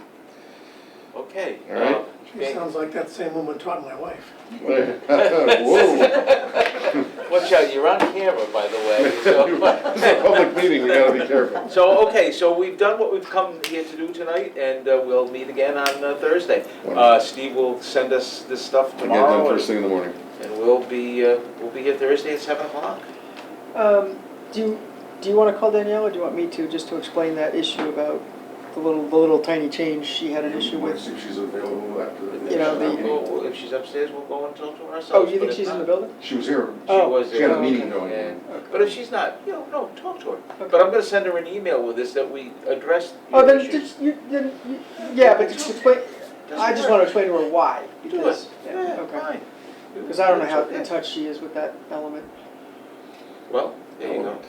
Speaker 1: Okay.
Speaker 4: All right.
Speaker 3: She sounds like that same woman taught my wife.
Speaker 4: Whoa,
Speaker 1: Watch out, you're on camera, by the way.
Speaker 4: this is a public meeting, we gotta be careful.
Speaker 1: So, okay, so we've done what we've come here to do tonight, and we'll meet again on Thursday. Steve will send us this stuff
Speaker 4: I get done
Speaker 1: tomorrow,
Speaker 4: first thing in the morning.
Speaker 1: and we'll be here Thursday at 7 o'clock.
Speaker 5: Do you want to call Danielle, or do you want me to, just to explain that issue about the little tiny change she had an issue
Speaker 4: Let's
Speaker 5: with?
Speaker 4: see if she's available after the.
Speaker 5: You know, the-
Speaker 1: Well, if she's upstairs, we'll go and talk to her ourselves.
Speaker 5: Oh, you
Speaker 1: but
Speaker 5: think
Speaker 1: if
Speaker 5: she's in
Speaker 1: not-
Speaker 5: the building?
Speaker 4: She was here.
Speaker 1: She
Speaker 5: Oh,
Speaker 1: was
Speaker 4: She had a
Speaker 1: there.
Speaker 4: meeting going
Speaker 1: Yeah.
Speaker 4: on.
Speaker 1: But if she's not, no, talk to her.
Speaker 5: Okay.
Speaker 1: But I'm gonna send her an email with this that we addressed.
Speaker 5: Oh,
Speaker 1: your
Speaker 5: then,
Speaker 1: issues.
Speaker 5: just, yeah, but just explain, I just want to explain to her why,
Speaker 1: Do
Speaker 5: because,
Speaker 1: it,
Speaker 5: yeah,
Speaker 1: yeah,
Speaker 5: okay.
Speaker 1: fine.
Speaker 5: Because I don't know how
Speaker 1: It's
Speaker 5: in
Speaker 1: okay.
Speaker 5: touch she is with that element.
Speaker 1: Well, there you go.
Speaker 4: Element.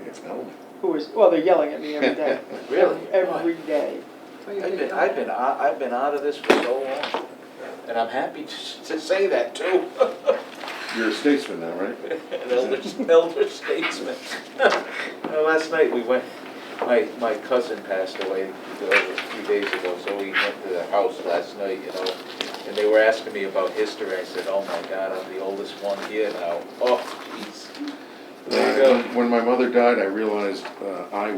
Speaker 4: It's an element.
Speaker 5: Who is, well, they're yelling at me every day.
Speaker 1: Really?
Speaker 5: Every day.
Speaker 6: So you
Speaker 1: I've
Speaker 6: think-
Speaker 1: been out of this for so long, and I'm happy to say that too.
Speaker 4: You're a statesman now, right?
Speaker 1: An elder statesman. Last night we went, my cousin passed away a few days ago, so we went to the house last night, and they were asking me about history. I said, oh my God, I'm the oldest one here now. Oh, jeez. There you go.
Speaker 4: When my mother died, I realized my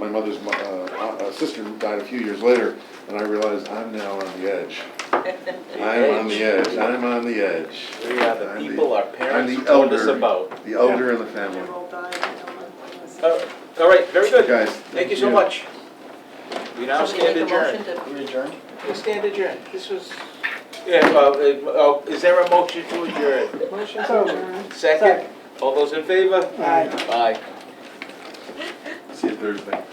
Speaker 4: mother's sister died a few years later, and I realized I'm now on the edge. I'm on the edge, I'm on the edge.
Speaker 1: We are the people our
Speaker 4: I'm
Speaker 1: parents
Speaker 4: the
Speaker 1: told us
Speaker 4: elder,
Speaker 1: about.
Speaker 4: the elder in the family.
Speaker 6: They're all dying, you know,
Speaker 1: All right, very good.
Speaker 4: Guys,
Speaker 1: Thank you so much. We now
Speaker 7: So we
Speaker 1: stand
Speaker 7: make a motion
Speaker 1: adjourned.
Speaker 7: to-
Speaker 2: We adjourned?
Speaker 1: We stand adjourned. This was Is there a motion to adjourn?
Speaker 6: Motion to adjourn.
Speaker 1: Second? All those in favor?
Speaker 5: Aye.
Speaker 1: Aye.
Speaker 4: See you Thursday.